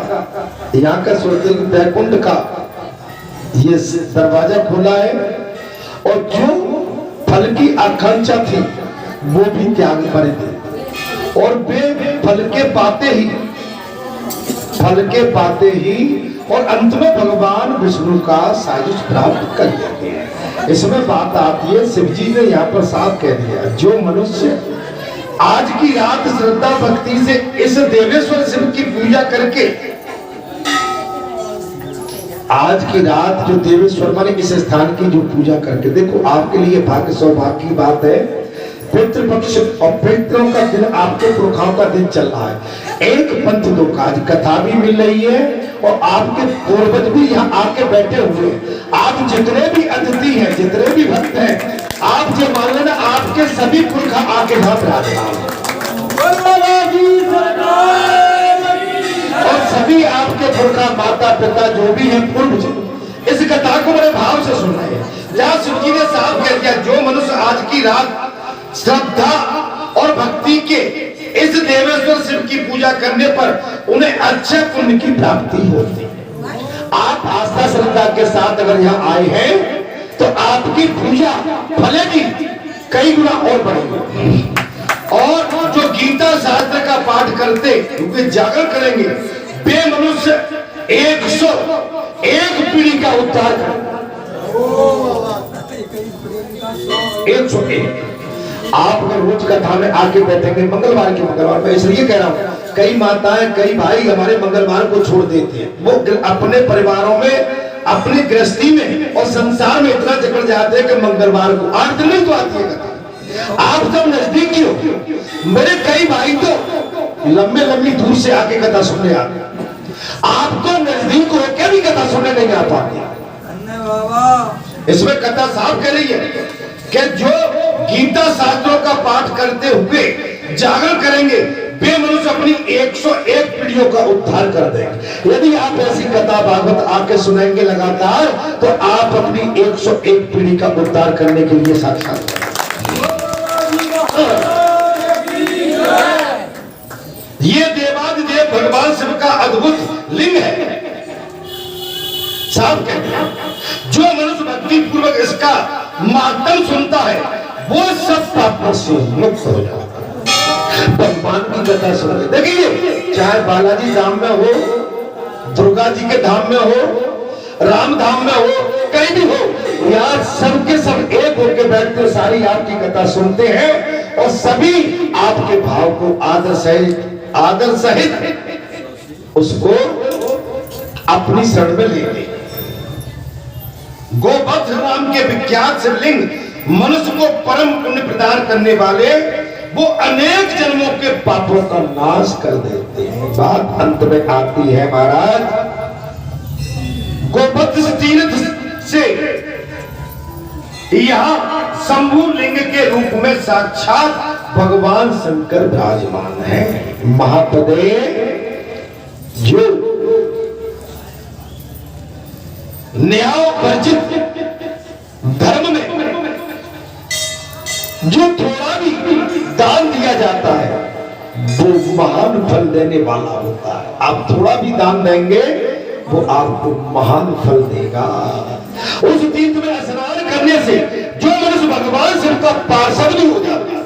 यहाँ का स्वर्ग वैकुंठ का ये दरवाजा खुला है और जो फल की आकांक्षा थी वो भी त्याग पर थे और वे फल के पाते ही और अंत में भगवान विष्णु का सायुज्य प्राप्त कर लेते हैं। इसमें बात आती है, शिव जी ने यहाँ पर साफ कह दिया, जो मनुष्य आज की रात श्रद्धा भक्ति से इस देवेश्वर शिव की पूजा करके, आज की रात जो देवेश्वर माने इस स्थान की जो पूजा करके, देखो आपके लिए भाग्य सौभाग्य की बात है, पितृपक्ष और पितरों का दिन, आपके पुरखाओं का दिन चल रहा है। एक पंथ दो काज, कथा भी मिल रही है और आपके पूर्वज भी यहाँ आके बैठे हुए हैं। आप जितने भी अतिथि हैं, जितने भी भक्त हैं, आप जो मान लेना आपके सभी पुरखा आके यहाँ विराजमान और सभी आपके पुरखा माता पिता जो भी हैं पूर्वज, इस कथा को बड़े भाव से सुन रहे हैं। जहाँ शिव जी ने साफ कह दिया, जो मनुष्य आज की रात श्रद्धा और भक्ति के इस देवेश्वर शिव की पूजा करने पर उन्हें अच्छे पुण्य की प्राप्ति होती है। आप आस्था श्रद्धा के साथ अगर यहाँ आए हैं तो आपकी पूजा फलेगी कई गुना और बढ़ेगी। और जो गीता शास्त्र का पाठ करते वे जागर करेंगे, वे मनुष्य 101 पीढ़ी का उद्धार करेंगे। 101। आप अगर रोज कथा में आके बैठेंगे मंगलवार के मंगलवार, मैं इसलिए कह रहा हूँ, कई माताएं कई भाई हमारे मंगलवार को छोड़ देते हैं, वो अपने परिवारों में अपनी गृहस्थी में और संसार में इतना जकड़ जाते हैं कि मंगलवार को 8 दिन नहीं तो आती है कथा। आप जब नजदीकी हो, मेरे कई भाई तो लंबे लंबी दूर से आके कथा सुनने आते, आप तो नजदीक होकर भी कथा सुनने नहीं आ पाते। इसमें कथा साफ कह रही है कि जो गीता शास्त्रों का पाठ करते हुए जागर करेंगे, वे मनुष्य अपनी 101 पीढ़ियों का उद्धार कर देंगे। यदि आप ऐसी कथा भागवत आके सुनेंगे लगातार, तो आप अपनी 101 पीढ़ी का उद्धार करने के लिए साक्षात ये देवादिदेव भगवान शिव का अद्भुत लिंग है। साफ कहते हैं, जो मनुष्य भक्ति पूर्वक इसका माध्यम सुनता है वो सब पापों से मुक्त हो जाता है। भगवान की कथा सुन ले, देखिए चाहे बालाजी धाम में हो, दुर्गा जी के धाम में हो, राम धाम में हो, कहीं भी हो, यार सबके सब एक होकर बैठते सारी आपकी कथा सुनते हैं और सभी आपके भाव को आदर सहित उसको अपनी शरण में लेते। गोवत्स नाम के विख्यात शिवलिंग मनुष्य को परम पुण्य प्रदान करने वाले, वो अनेक जन्मों के पापों का नाश कर देते हैं। बात अंत में आती है महाराज, गोवत्स तीर्थ से यहाँ शंभु लिंग के रूप में साक्षात भगवान शंकर विराजमान है। महापदे जो न्याय वर्जित धर्म में जो थोड़ा भी दान दिया जाता है वो महान फल देने वाला होता है। आप थोड़ा भी दान देंगे वो आपको महान फल देगा। उस तीर्थ में स्नान करने से जो मनुष्य भगवान शिव का पार्षद भी हो जाता है।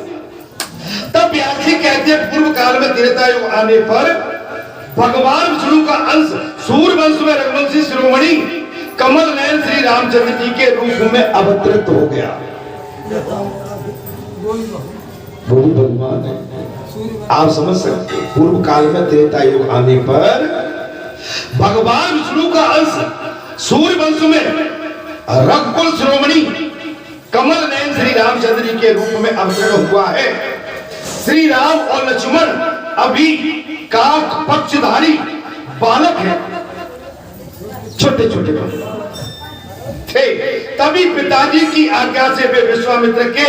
तब व्यास जी कहते हैं, पूर्व काल में त्रेता युग आने पर भगवान विष्णु का अंश सूर्यवंश में रघुवंशी शिरोमणि कमल नयन श्री रामचंद्र जी के रूप में अवतरित हो गया। वो भी भगवान है। आप समझ सकते हैं, पूर्व काल में त्रेता युग आने पर भगवान विष्णु का अंश सूर्य वंश में रघुकुल शिरोमणि कमल नयन श्री रामचंद्र जी के रूप में अवतरण हुआ है। श्री राम और लक्ष्मण अभी काक पक्षधारी बालक हैं, छोटे छोटे थे। तभी पिताजी की आज्ञा से वे विश्वामित्र के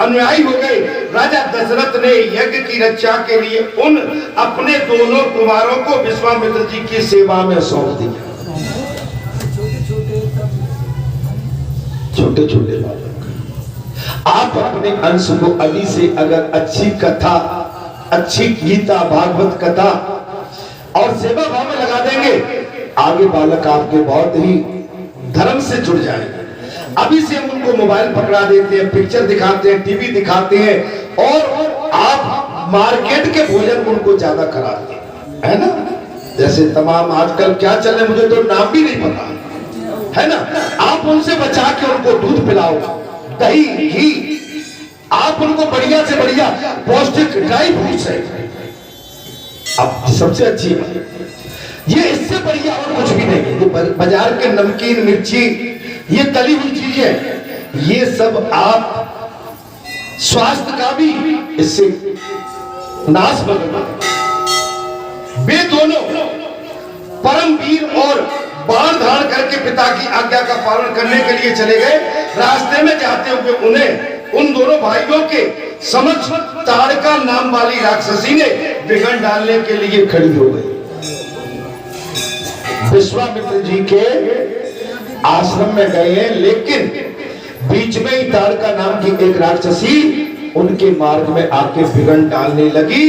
अनुयायी हो गए। राजा दशरथ ने यज्ञ की रक्षा के लिए उन अपने दोनों कुमारों को विश्वामित्र जी की सेवा में सौंप दिया। छोटे छोटे बालक। आप अपने अंश को अभी से अगर अच्छी कथा, अच्छी गीता भागवत कथा और सेवा भाव में लगा देंगे, आगे बालक आपके बहुत ही धर्म से जुड़ जाएंगे। अभी से हम उनको मोबाइल पकड़ा देते हैं, पिक्चर दिखाते हैं, टीवी दिखाते हैं और आप मार्केट के भोजन उनको ज्यादा कराते हैं, है ना। जैसे तमाम आजकल क्या चल रहे मुझे तो नाम भी नहीं पता, है ना। आप उनसे बचा के उनको दूध पिलाओ, दही घी, आप उनको बढ़िया से बढ़िया पौष्टिक ड्राई फ्रूट्स है। अब सबसे अच्छी ये, इससे बढ़िया और कुछ भी नहीं है। ये बाजार के नमकीन मिर्ची, ये तली हुई चीजें, ये सब आप स्वास्थ्य का भी इससे नाश बनेगा। वे दोनों परम वीर और बाण धारण करके पिता की आज्ञा का पालन करने के लिए चले गए। रास्ते में जाते हुए उन्हें उन दोनों भाइयों के समक्ष ताड़का नाम वाली राक्षसी ने बिगड़ डालने के लिए खड़ी हो गई। विश्वामित्र जी के आश्रम में गए हैं, लेकिन बीच में ही ताड़का नाम की एक राक्षसी उनके मार्ग में आके बिगड़ डालने लगी।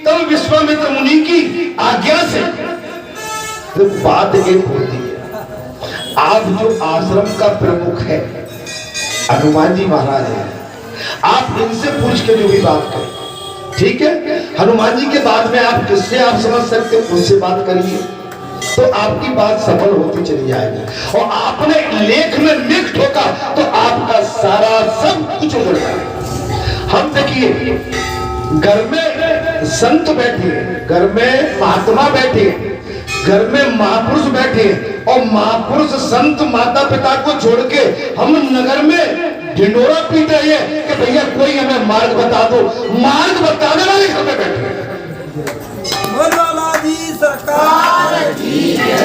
तब विश्वामित्र मुनि की आज्ञा से तो बात एक होती है, आप जो आश्रम का प्रमुख है हनुमान जी महाराज है, आप इनसे पूछ के जो भी बात करें, ठीक है। हनुमान जी के बाद में आप किससे आप समझ सकते हो, उनसे बात करिए तो आपकी बात सफल होती चली जाएगी। और आपने लेख में लिख ठोका तो आपका सारा सब कुछ उड़ जाएगा। हम देखिए घर में संत बैठे, घर में महात्मा बैठे, घर में महापुरुष बैठे और महापुरुष संत माता पिता को छोड़ के हम नगर में ढिंडोरा पीट रहे हैं कि भैया कोई हमें मार्ग बता दो। मार्ग बताने वाले घर में बैठे जी सरकार की है।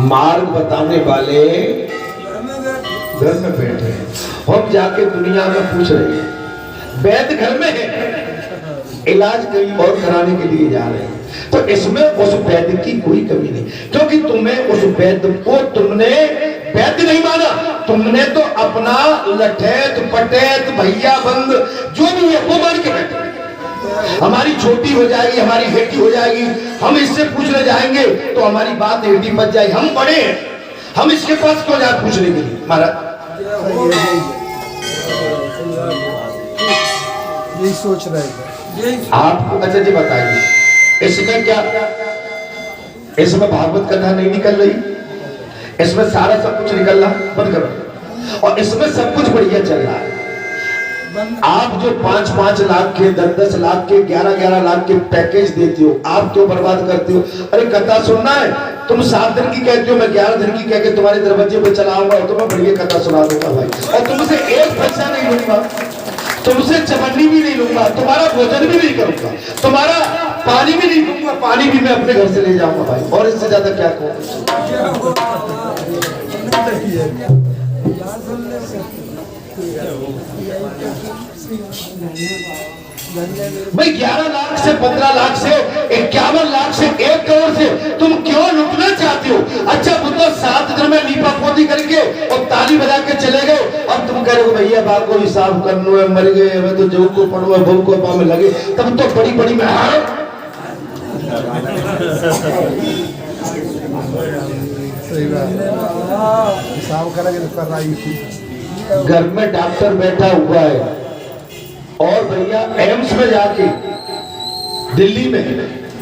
मार्ग बताने वाले घर में बैठे हैं। हम जाके दुनिया में पूछ रहे हैं, वैद्य घर में है, इलाज कहीं और कराने के लिए जा रहे हैं, तो इसमें उस वैद्य की कोई कमी नहीं, क्योंकि तुम्हें उस वैद्य को तुमने वैद्य नहीं माना, तुमने तो अपना लठैत पटैत भैया बंद जो भी है वो मान के बैठे। हमारी छोटी हो जाएगी, हमारी बेटी हो जाएगी, हम इससे पूछने जाएंगे तो हमारी बात एडी बच जाएगी। हम बड़े हैं, हम इसके पास क्यों जाए पूछने के लिए। महाराज यही सोच रहे थे आपको। अच्छा जी बताइए, इसमें क्या, इसमें भागवत कथा नहीं निकल रही, इसमें सारा सब कुछ निकल रहा, बंद करो, और इसमें सब कुछ बढ़िया चल रहा है। आप जो 5-5 लाख के, 10-10 लाख के, 11-11 लाख के पैकेज देते हो, आप क्यों बर्बाद करते हो। अरे कथा सुनना है, तुम 7 दिन की कहते हो, मैं 11 दिन की कह के तुम्हारे दरवाजे पे चलाऊंगा और तुम्हें बढ़िया कथा सुना दूंगा भाई, और तुमसे 1 पैसा नहीं लूंगा, तुमसे चवन्नी भी नहीं लूंगा, तुम्हारा भोजन भी नहीं करूंगा, तुम्हारा पानी भी नहीं लूंगा, पानी भी मैं अपने घर से ले जाऊंगा भाई, और इससे ज्यादा क्या कहूँ। भाई 11 लाख से 15 लाख से 51 लाख से 1 करोड़ से तुम क्यों लुटना चाहते हो। अच्छा वो तो 7 दिन में लीपा पोती करके और ताली बजा के चले गए, और तुम कह रहे हो भैया बाप को हिसाब करना है, मर गए हमें तो जो को पड़ो है, बहु को पाँव में लगे, तब तो बड़ी बड़ी में सही बात, हिसाब करेंगे तो कर रही थी। घर में डॉक्टर बैठा हुआ है और भैया एम्स में जाके दिल्ली में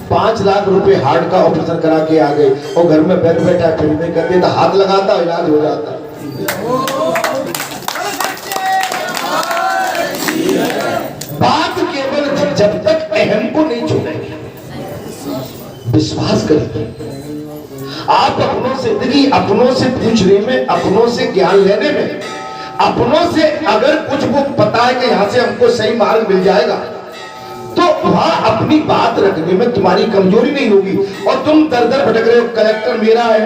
5 लाख रुपए हार्ट का ऑपरेशन करा के आ गए, और घर में बैठ बैठा फिल्में करते तो हाथ लगाता इलाज हो जाता। बात हमको नहीं छोड़ेंगे। विश्वास करिए, आप अपनों से देखिए, अपनों से पूछने में, अपनों से ज्ञान लेने में, अपनों से अगर कुछ वो पता है कि यहाँ से हमको सही मार्ग मिल जाएगा, तो वहां अपनी बात रखने में तुम्हारी कमजोरी नहीं होगी। और तुम दर दर भटक रहे हो, कलेक्टर मेरा है,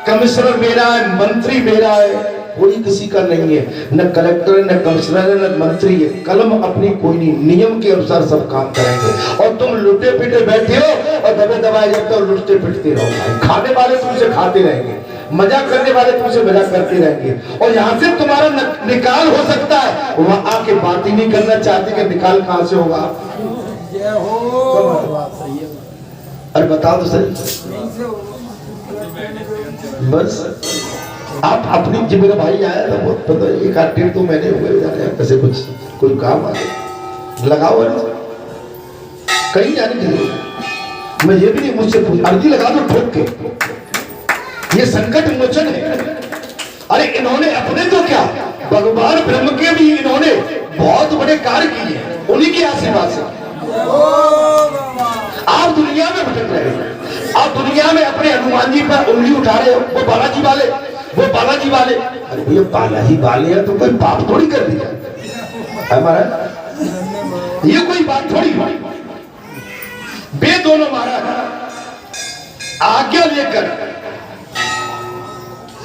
कमिश्नर मेरा है, मंत्री मेरा है, कोई किसी का नहीं है, न कलेक्टर है, न कमिश्नर है, न मंत्री है। कलम अपनी कोई नहीं, नियम के अनुसार सब काम करेंगे। और तुम लुटे पिटे बैठे हो और दबे दबाए जाते हो, लुटते पिटते रहो। खाने वाले तुमसे खाते रहेंगे, मजाक करने वाले तुमसे मजाक करते रहेंगे, और यहाँ से तुम्हारा निकाल हो सकता है, वहां आके बात ही नहीं करना चाहते कि निकाल कहां से होगा। अरे बताओ तो सही, बस आप अपनी जी, मेरा भाई आया था, बहुत पता एक आध डेढ़ तो मैंने हुए जाने कैसे कुछ कोई काम आ लगाओ कहीं जाने के लिए। मैं ये भी नहीं मुझसे पूछ, अर्जी लगा दो ठोक के, ये संकट मोचन है। अरे इन्होंने अपने तो क्या, भगवान ब्रह्म के भी इन्होंने बहुत बड़े कार्य किए, उन्हीं के आशीर्वाद से। आप दुनिया में भटक रहे हो, आप दुनिया में अपने हनुमान जी पर उंगली उठा रहे हो, वो बालाजी वाले, वो बालाजी वाले। अरे भैया बालाजी वाले हैं तो कोई पाप थोड़ी कर दिया हमारा, ये कोई बात थोड़ी हुई। वे दोनों महाराज आज्ञा लेकर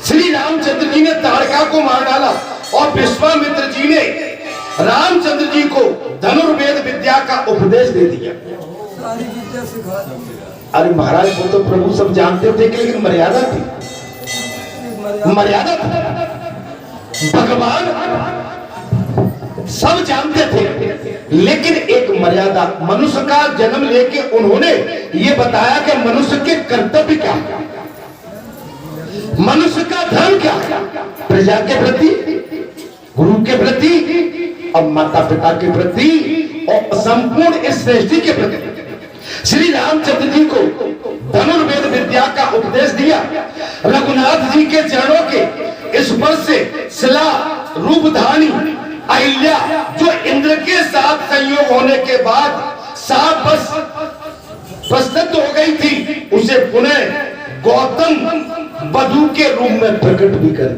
श्री रामचंद्र जी ने ताड़का को मार डाला, और विश्वामित्र जी ने रामचंद्र जी को धनुर्वेद विद्या का उपदेश दे दिया, सारी विद्या सिखा दी। अरे महाराज वो तो प्रभु सब जानते थे कि लेकिन मर्यादा थी, मर्यादा थी। भगवान सब जानते थे, लेकिन एक मर्यादा, मनुष्य का जन्म लेके उन्होंने ये बताया कि मनुष्य के कर्तव्य क्या है, मनुष्य का धर्म क्या है, प्रजा के प्रति, गुरु के प्रति और माता पिता के प्रति और संपूर्ण इस सृष्टि के प्रति। श्री रामचंद्र जी को धनुर्वेद विद्या का उपदेश दिया। रघुनाथ जी के चरणों के स्पर्श से शिला रूप धानी अहिल्या, जो इंद्र के साथ संयोग होने के बाद 7 वर्ष प्रस्तुत हो गई थी, उसे पुनः गौतम वधु के रूप में प्रकट भी कर,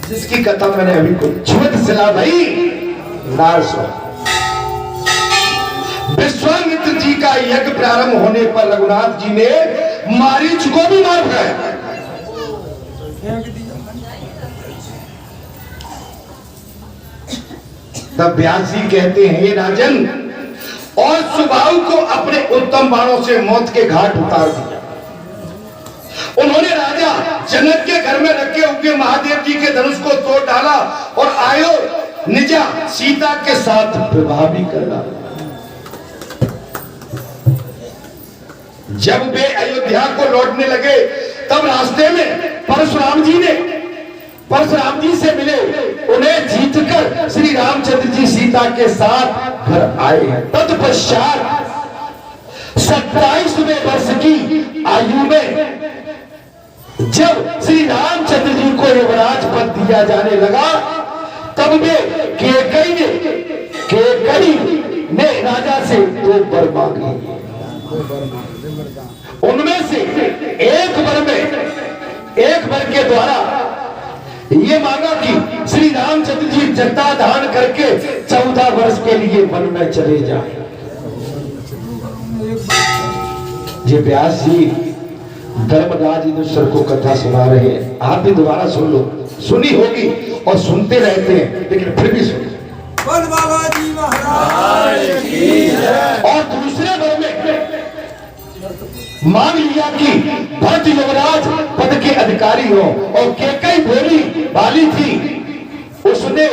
जिसकी कथा मैंने अभी कुछ छुत शिला भाई नाश। विश्वामित्र जी का यज्ञ प्रारंभ होने पर रघुनाथ जी ने मारीच को भी मार दिया। तब व्यास जी कहते हैं, हे राजन, और सुबाहु को अपने उत्तम बाणों से मौत के घाट उतार दिया। उन्होंने राजा जनक के घर में रखे हुए महादेव जी के धनुष को तोड़ डाला और आयो निजा सीता के साथ विवाह भी कर डाला। जब वे अयोध्या को लौटने लगे, तब रास्ते में परशुराम जी से मिले, उन्हें जीतकर श्री रामचंद्र जी सीता के साथ घर आए हैं। तत्पश्चात 27वें वर्ष की आयु में जब श्री रामचंद्र जी को युवराज पद दिया जाने लगा, तब वे केकई ने राजा से 2 वर मांगे। उनमें से एक वर के द्वारा ये मांगा कि श्री रामचंद्र जी जटा धारण करके 14 वर्ष के लिए वन में चले जाएं। ये व्यास जी धर्मराज इंद्र को कथा सुना रहे हैं, आप भी दोबारा सुन लो, सुनी होगी और सुनते रहते हैं, लेकिन फिर भी सुनिए। बाबा जी महाराज की जय। और दूसरे वर में मान लिया कि भरत युवराज पद के अधिकारी हो, और केकई भोली वाली थी, उसने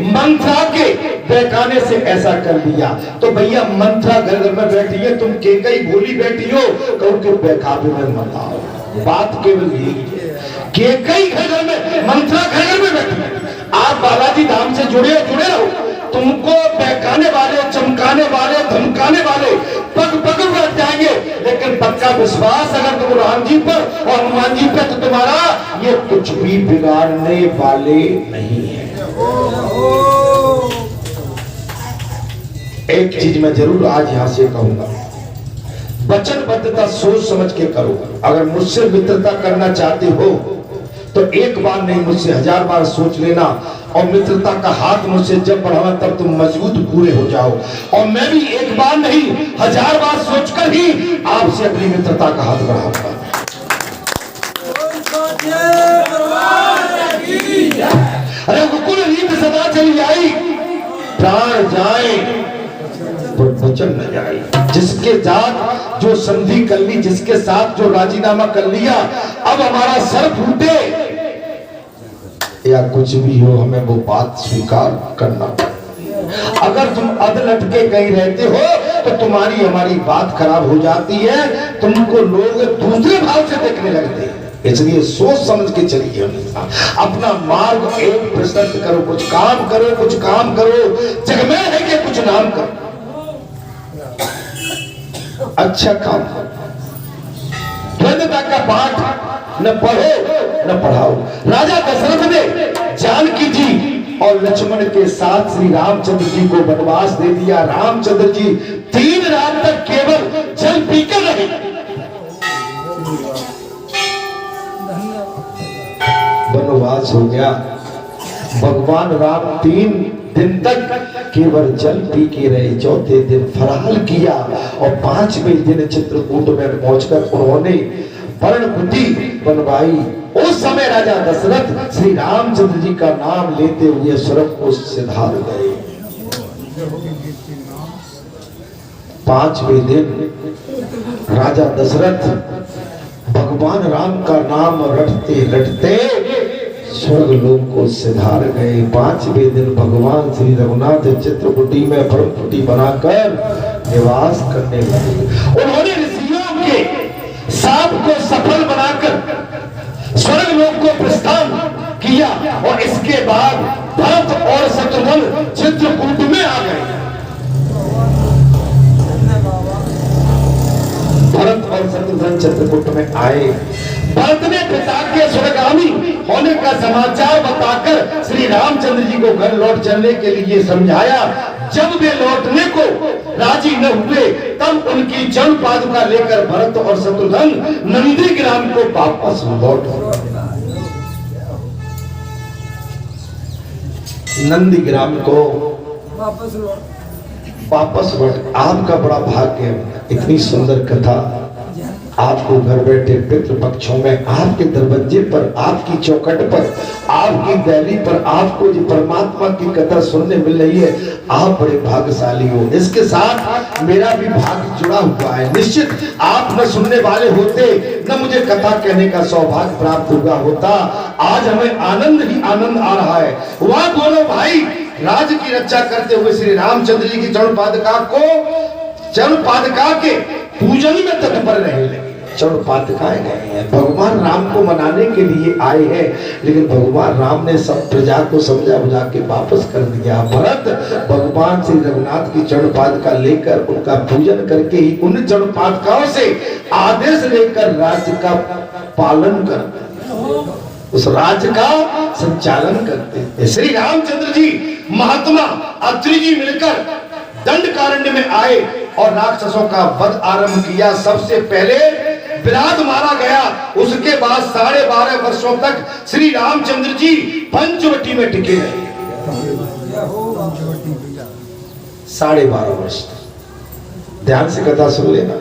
मंत्रा के बहकाने से ऐसा कर दिया। तो भैया मंत्रा घर में बैठी है, तुम केकई भोली बैठी हो, कहो के बहकावे में मत आओ। बात केवल यही है, केकई घर में, मंत्रा घर में बैठी है। आप बालाजी धाम से जुड़े रहो, तुमको बहकाने वाले, चमकाने वाले, धमकाने वाले पग पग बैठ जाएंगे, लेकिन पक्का विश्वास अगर तुम राम जी पर और हनुमान जी पर, तो तुम्हारा ये कुछ भी बिगाड़ने वाले नहीं है। एक चीज मैं जरूर आज यहां से कहूंगा, वचनबद्धता सोच समझ के करो। अगर मुझसे मित्रता करना चाहते हो तो एक बार नहीं, मुझसे 1000 बार सोच लेना, और मित्रता का हाथ मुझसे जब बढ़ाना तब तुम मजबूत पूरे हो जाओ। और मैं भी एक बार नहीं 1000 बार सोचकर ही आपसे अपनी मित्रता का हाथ बढ़ाऊंगा। अरे कुल रीत सदा चली आई, प्राण जाए पर वचन न जाए। जिसके साथ जो संधि कर ली, जिसके साथ जो राजीनामा कर लिया, अब हमारा सर फूटे या कुछ भी हो, हमें वो बात स्वीकार करना। अगर तुम अदलट के कहीं रहते हो तो तुम्हारी हमारी बात खराब हो जाती है, तुमको लोग दूसरे भाव से देखने लगते हैं। इसलिए सोच समझ के चलिए, हमेशा अपना मार्ग एक प्रशस्त करो, कुछ काम करो, कुछ काम करो, जग में है कि कुछ नाम करो, अच्छा काम करो। द्वैतता का पाठ न पढ़ो न पढ़ाओ। राजा दशरथ ने जानकी जी और लक्ष्मण के साथ श्री रामचंद्र जी को वनवास दे दिया। रामचंद्र जी 3 रात तक केवल जल पीकर रहे। वनवास हो गया, भगवान राम 3 दिन तक केवल जल पी के रहे। 4थे दिन फराल किया और 5वें दिन चित्रकूट में पहुंचकर उन्होंने वर्ण बुद्धि बनवाई। उस समय राजा दशरथ श्री रामचंद्र जी का नाम लेते हुए स्वर्ग को सिधार गए। 5वें दिन राजा दशरथ भगवान राम का नाम रटते रटते स्वर्ग लोक को सिधार गए। 5वें दिन भगवान श्री रघुनाथ चित्रकूटी में परमकुटी बनाकर निवास करने लगे। उन्होंने ऋषियों के साप को सफल बनाकर स्वर्ग लोक को प्रस्थान किया और इसके बाद भरत और शत्रुघ्न चित्रकूट में आ गए। भरत और शत्रुघ्न चित्रकूट में आए। भरत ने पिता के स्वर्गामी होने का समाचार बताकर श्री रामचंद्र जी को घर लौट चलने के लिए समझाया। जब वे लौटने को राजी न हुए तब उनकी जल पादुका लेकर भरत और शत्रुघ्न नंदीग्राम को वापस लौट। नंदीग्राम को वापस लौट। आपका बड़ा भाग्य है, इतनी सुंदर कथा आपको घर बैठे पितृ पक्षों में आपके दरवाजे पर, आपकी चौखट पर, आपकी दहली पर आपको जो परमात्मा की कथा सुनने मिल रही है, आप बड़े भाग्यशाली हो। इसके साथ मेरा भी भाग्य जुड़ा हुआ है। निश्चित आप न सुनने वाले होते न मुझे कथा कहने का सौभाग्य प्राप्त हुआ होता। आज हमें आनंद ही आनंद आ रहा है। वह दोनों भाई राज्य की रक्षा करते हुए श्री रामचंद्र जी की चरण पादुका के पूजन में तत्पर रहे। चरण पादुकाएं गए हैं, भगवान राम को मनाने के लिए आए हैं, लेकिन भगवान राम ने सब प्रजा को समझा बुझा के वापस कर दिया। भरत भगवान श्री रघुनाथ की चरण पादुका लेकर उनका पूजन करके ही उन चरण पादुकाओं से आदेश लेकर राज्य का पालन कर, उस राज्य का संचालन करते थे। श्री रामचंद्र जी महात्मा अत्रि जी मिलकर दंडकारण्य में आए और राक्षसों का वध आरंभ किया। सबसे पहले विराट मारा गया। उसके बाद 12.5 वर्षों तक श्री रामचंद्र जी पंचवटी में टिके रहे। 12.5 वर्ष। ध्यान से कथा सुन लेना।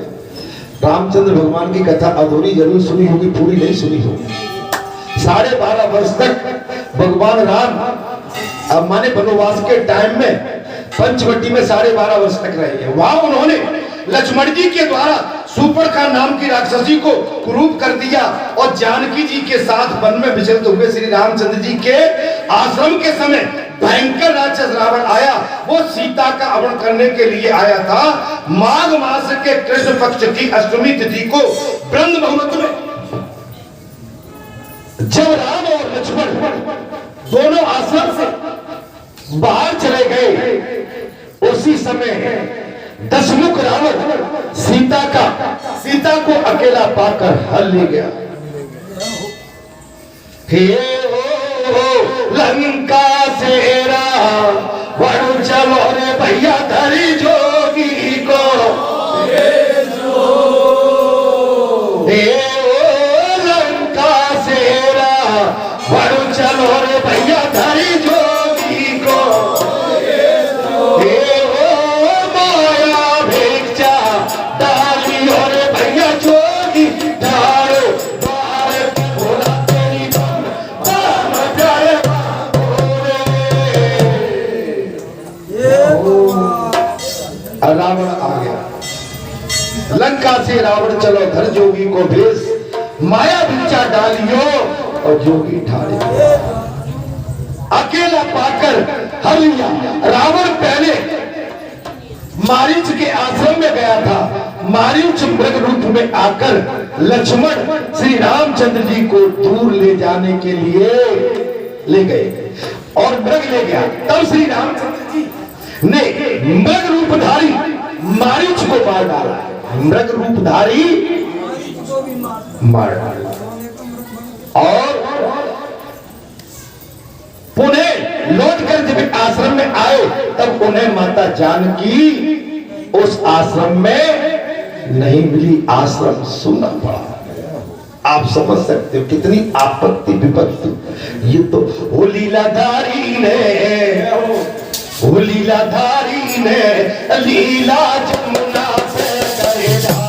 रामचंद्र भगवान की कथा अधूरी जरूर सुनी होगी, पूरी नहीं सुनी होगी। 12.5 वर्ष तक भगवान राम अब माने वनवास के टाइम में पंचवटी में 12.5 वर्ष तक रहे हैं। वहां उन्होंने लक्ष्मण जी के द्वारा सुपर्णखा नाम की राक्षसी को कुरूप कर दिया और जानकी जी के साथ वन में विचरते हुए श्री रामचंद्र जी के आश्रम के समय भयंकर राक्षस रावण आया। वो सीता का अपहरण करने के लिए आया था। माघ मास के कृष्ण पक्ष की अष्टमी तिथि को ब्रह्म मुहूर्त में जब राम और लक्ष्मण दोनों आश्रम से बाहर चले गए, उसी समय दशमुख रावण सीता को अकेला पाकर हल ले गया। हे लंका से रावण चलो रे भैया धरी जो लंका से रावण चलो धर जोगी को भेष, माया बिचा डालियो और जोगी ठाड़े। अकेला पाकर हर लिया रावण। पहले मारीच के आश्रम में गया था, मारीच मृग रूप में आकर लक्ष्मण श्री रामचंद्र जी को दूर ले जाने के लिए ले गए और मृग ले गया। तब श्री रामचंद्र जी ने मृग रूपधारी मारीच को मार डाला। मृग रूपधारी मार डाला और पुनः लौटकर जब आश्रम में आए तब उन्हें माता जानकी उस आश्रम में नहीं मिली। आश्रम सुनना पड़ा। आप समझ सकते हो कितनी आपत्ति विपत्ति। ये तो वो लीलाधारी ने, वो लीलाधारी ने लीला जमुना से करे धारी।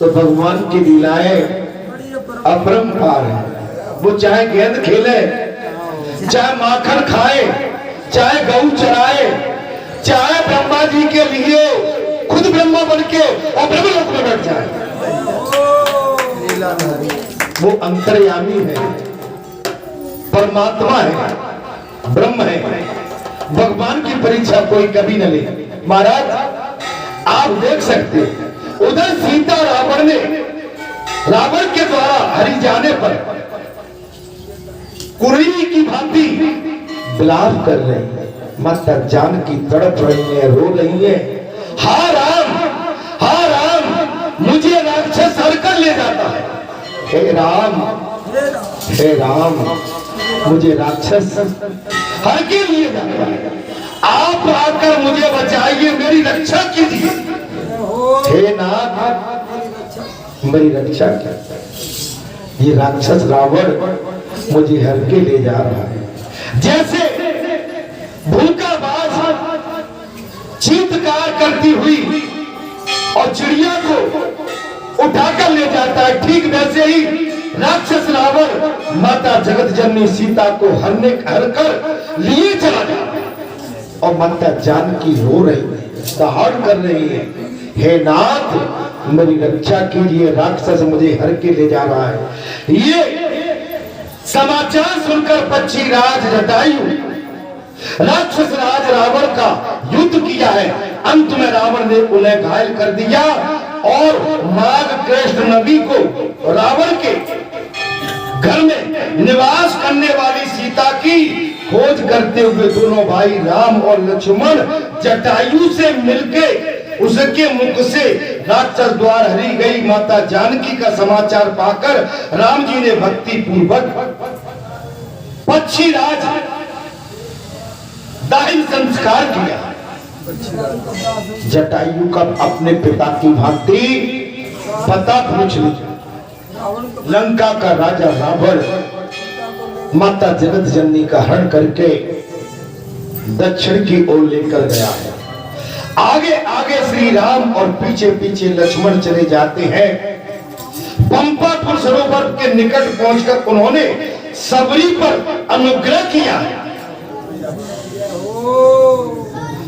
तो भगवान की लीलाएं अपरंपार है। वो चाहे गेंद खेले, चाहे माखन खाए, चाहे गऊ चराए, चाहे ब्रह्मा जी के लिए खुद ब्रह्मा बन के और ब्रह्मलोक में बैठ जाए, वो अंतर्यामी है, परमात्मा है, ब्रह्म है। भगवान की परीक्षा कोई कभी न ले। महाराज आप देख सकते हैं उधर सीता रावण के द्वारा हरि जाने पर कुरई की भांति विलाप कर रही है। माता जानकी तड़प रही है, रो रही है। हा राम, मुझे राक्षस हर कर ले जाता है। हे राम, मुझे राक्षस हर के लिए जाता है। आप आकर मुझे बचाइए, मेरी रक्षा कीजिए। हे नाथ, मेरी रक्षा क्या? ये राक्षस रावण मुझे हर के ले जा रहा है। जैसे भूखा बाज चीत्कार करती हुई और चिड़िया को उठाकर ले जाता है, ठीक वैसे ही राक्षस रावण माता जगत जननी सीता को हर कर लिए चला जाता है। और माता जानकी रो रही है, दहाड़ कर रही है। हे नाथ, मेरी रक्षा कीजिए, राक्षस मुझे हर के ले जा रहा है। ये समाचार सुनकर पक्षीराज जटायु राक्षस राज रावण का युद्ध किया है। अंत में रावण ने उन्हें घायल कर दिया और माघ कृष्ण नदी को रावण के घर में निवास करने वाली सीता की खोज करते हुए दोनों भाई राम और लक्ष्मण जटायु से मिलके उसके मुख से राक्षस द्वार हरी गई माता जानकी का समाचार पाकर राम जी ने भक्ति पूर्वक पक्षीराज दाहिन संस्कार किया। जटायु का अपने पिता की भांति पता पूछ लिया। लंका का राजा रावण माता जगत जननी का हरण करके दक्षिण की ओर लेकर गया है। आगे आगे श्री राम और पीछे पीछे लक्ष्मण चले जाते हैं। पंपापुर सरोवर के निकट पहुंचकर उन्होंने सबरी पर अनुग्रह किया।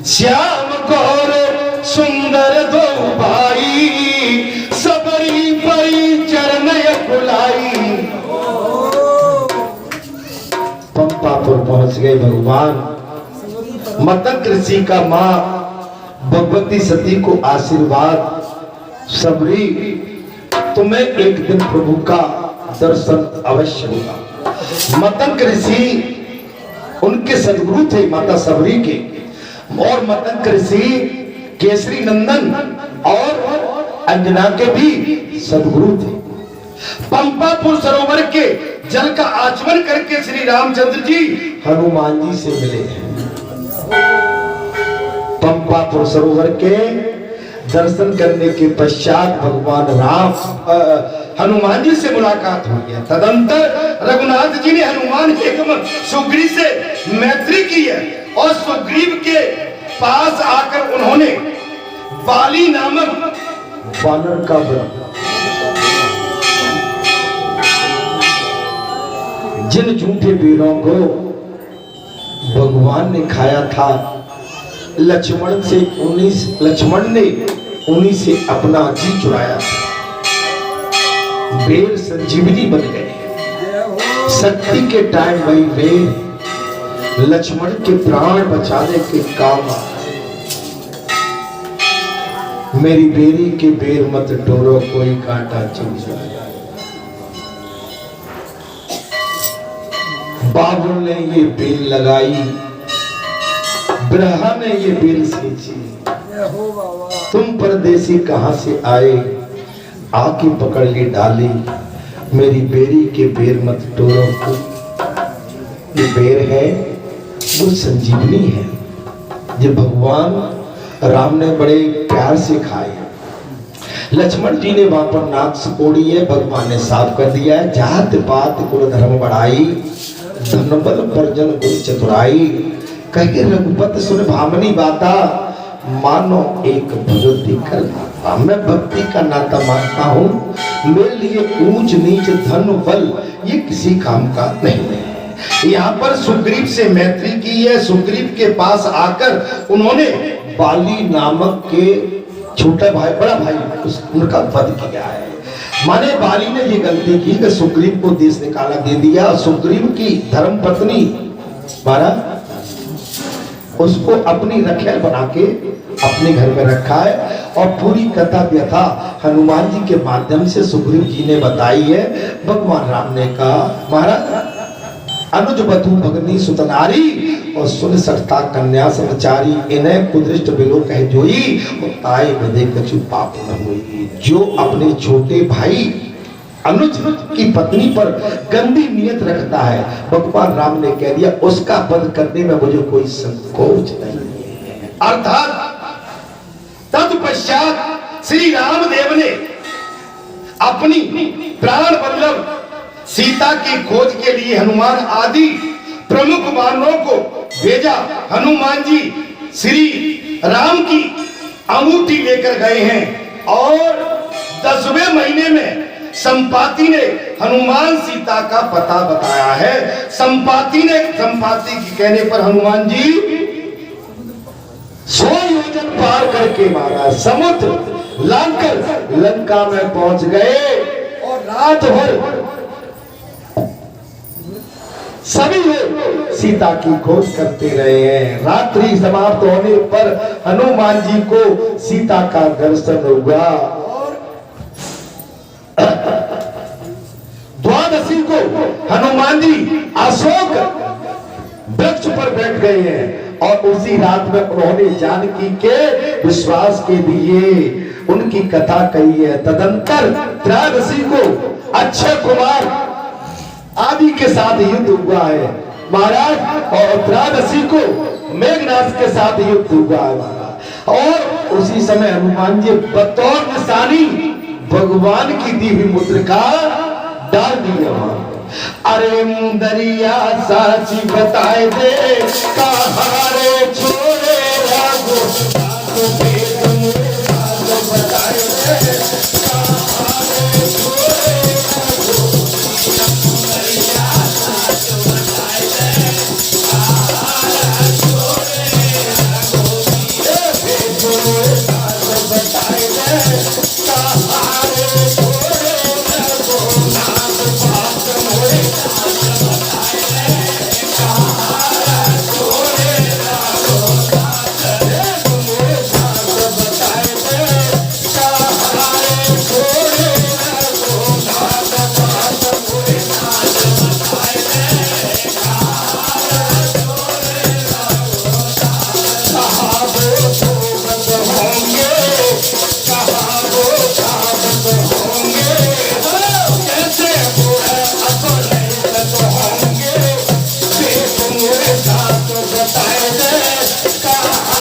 श्याम गौर सुंदर दो भाई सबरी परी चरण बुलाई। पंपापुर पहुंच गए भगवान। मतंग ऋषि का मां भगवती सती को आशीर्वाद, सबरी तुम्हें एक दिन प्रभु का दर्शन अवश्य होगा। मतंग ऋषि उनके सदगुरु थे माता सबरी के, और मतंग ऋषि केसरी नंदन और अंजना के भी सदगुरु थे। पंपापुर सरोवर के जल का आचमन करके श्री रामचंद्र जी हनुमान जी से मिले हैं। पंपापुर सरोवर के दर्शन करने के पश्चात भगवान राम हनुमान जी से मुलाकात हुई है। तदंतर रघुनाथ जी ने हनुमान एवं सुग्रीव से मैत्री की है और सुग्रीव के पास आकर उन्होंने बाली नामक वानर का वध, जिन झूठे वीरों को भगवान ने खाया था, लक्ष्मण ने उन्हीं से अपना जी चुराया था। वीर संजीवनी बन गए। शक्ति के टाइम वही वीर लक्ष्मण के प्राण बचाने के काम आए। मेरी बेरी के बेर मत डोरो, कोई कांटा चुभ जाए। बाबुल ने ये बेल लगाई, ब्रह्मा ने ये बेल सींची। तुम परदेसी कहां से आए, आके पकड़ ले डाली। मेरी बेरी के बेर मत टोरो, ये बेर है वो संजीवनी है, जो भगवान राम ने बड़े प्यार से खाए। लक्ष्मण जी ने वहां पर नाक सकोड़ी है, भगवान ने साफ कर दिया है। जात पात कुल धर्म बढ़ाई, धन बल परजन गुण चतुराई। कहे रघुपत सुन भामनी बाता, मानो एक भगवती कल। मैं भक्ति का नाता मानता हूँ, मेरे लिए ऊंच नीच धन बल ये किसी काम का नहीं है। यहाँ पर सुग्रीव से मैत्री की है। सुग्रीव के पास आकर उन्होंने बाली नामक के छोटा भाई बड़ा भाई उनका वध किया है। माने बाली ने ये गलती की कि सुग्रीव को देश निकाला दे दिया। सुग्रीव की धर्म पत्नी उसको अपनी रखेल बना के अपने घर में रखा है। और पूरी कथा व्यथा हनुमान जी के माध्यम से सुग्रीव जी ने बताई है। भगवान राम ने कहा, महाराज अनुज बधु भगनी सुतनारी और सुन सकता कन्या समचारी, इन्हें कुदृष्ट बिलो कह जोई और ताए बदे कछु पाप न हुई। जो अपने छोटे भाई अनुज की पत्नी पर गंदी नियत रखता है, भगवान राम ने कह दिया उसका वध करने में मुझे कोई संकोच नहीं है। अर्थात तत्पश्चात श्री रामदेव ने अपनी प्राण वल्लभ सीता की खोज के लिए हनुमान आदि प्रमुख वानरों को भेजा। हनुमान जी श्री राम की अंगूठी लेकर गए हैं और 10वें महीने में संपाति ने हनुमान सीता का पता बताया है। संपाति के कहने पर हनुमान जी 100 योजन पार करके मारा समुद्र लांघकर लंका में पहुंच गए और रात भर सभी लोग सीता की खोज करते रहे हैं। रात्रि समाप्त होने पर हनुमान जी को सीता का दर्शन हुआ और द्वादशी को हनुमान जी अशोक वृक्ष पर बैठ गए हैं और उसी रात में उन्होंने जानकी के विश्वास के लिए उनकी कथा कही है। तदंतर त्रयोदशी को अक्षय कुमार आदि के साथ युद्ध हुआ है महाराज और त्रयोदशी को मेघनाद के साथ युद्ध हुआ है महाराज। और उसी समय हनुमान जी बतौर निशानी भगवान की दी हुई मुद्रिका डाल दिया। अरे मुंदरिया साची बताए दे कहां रे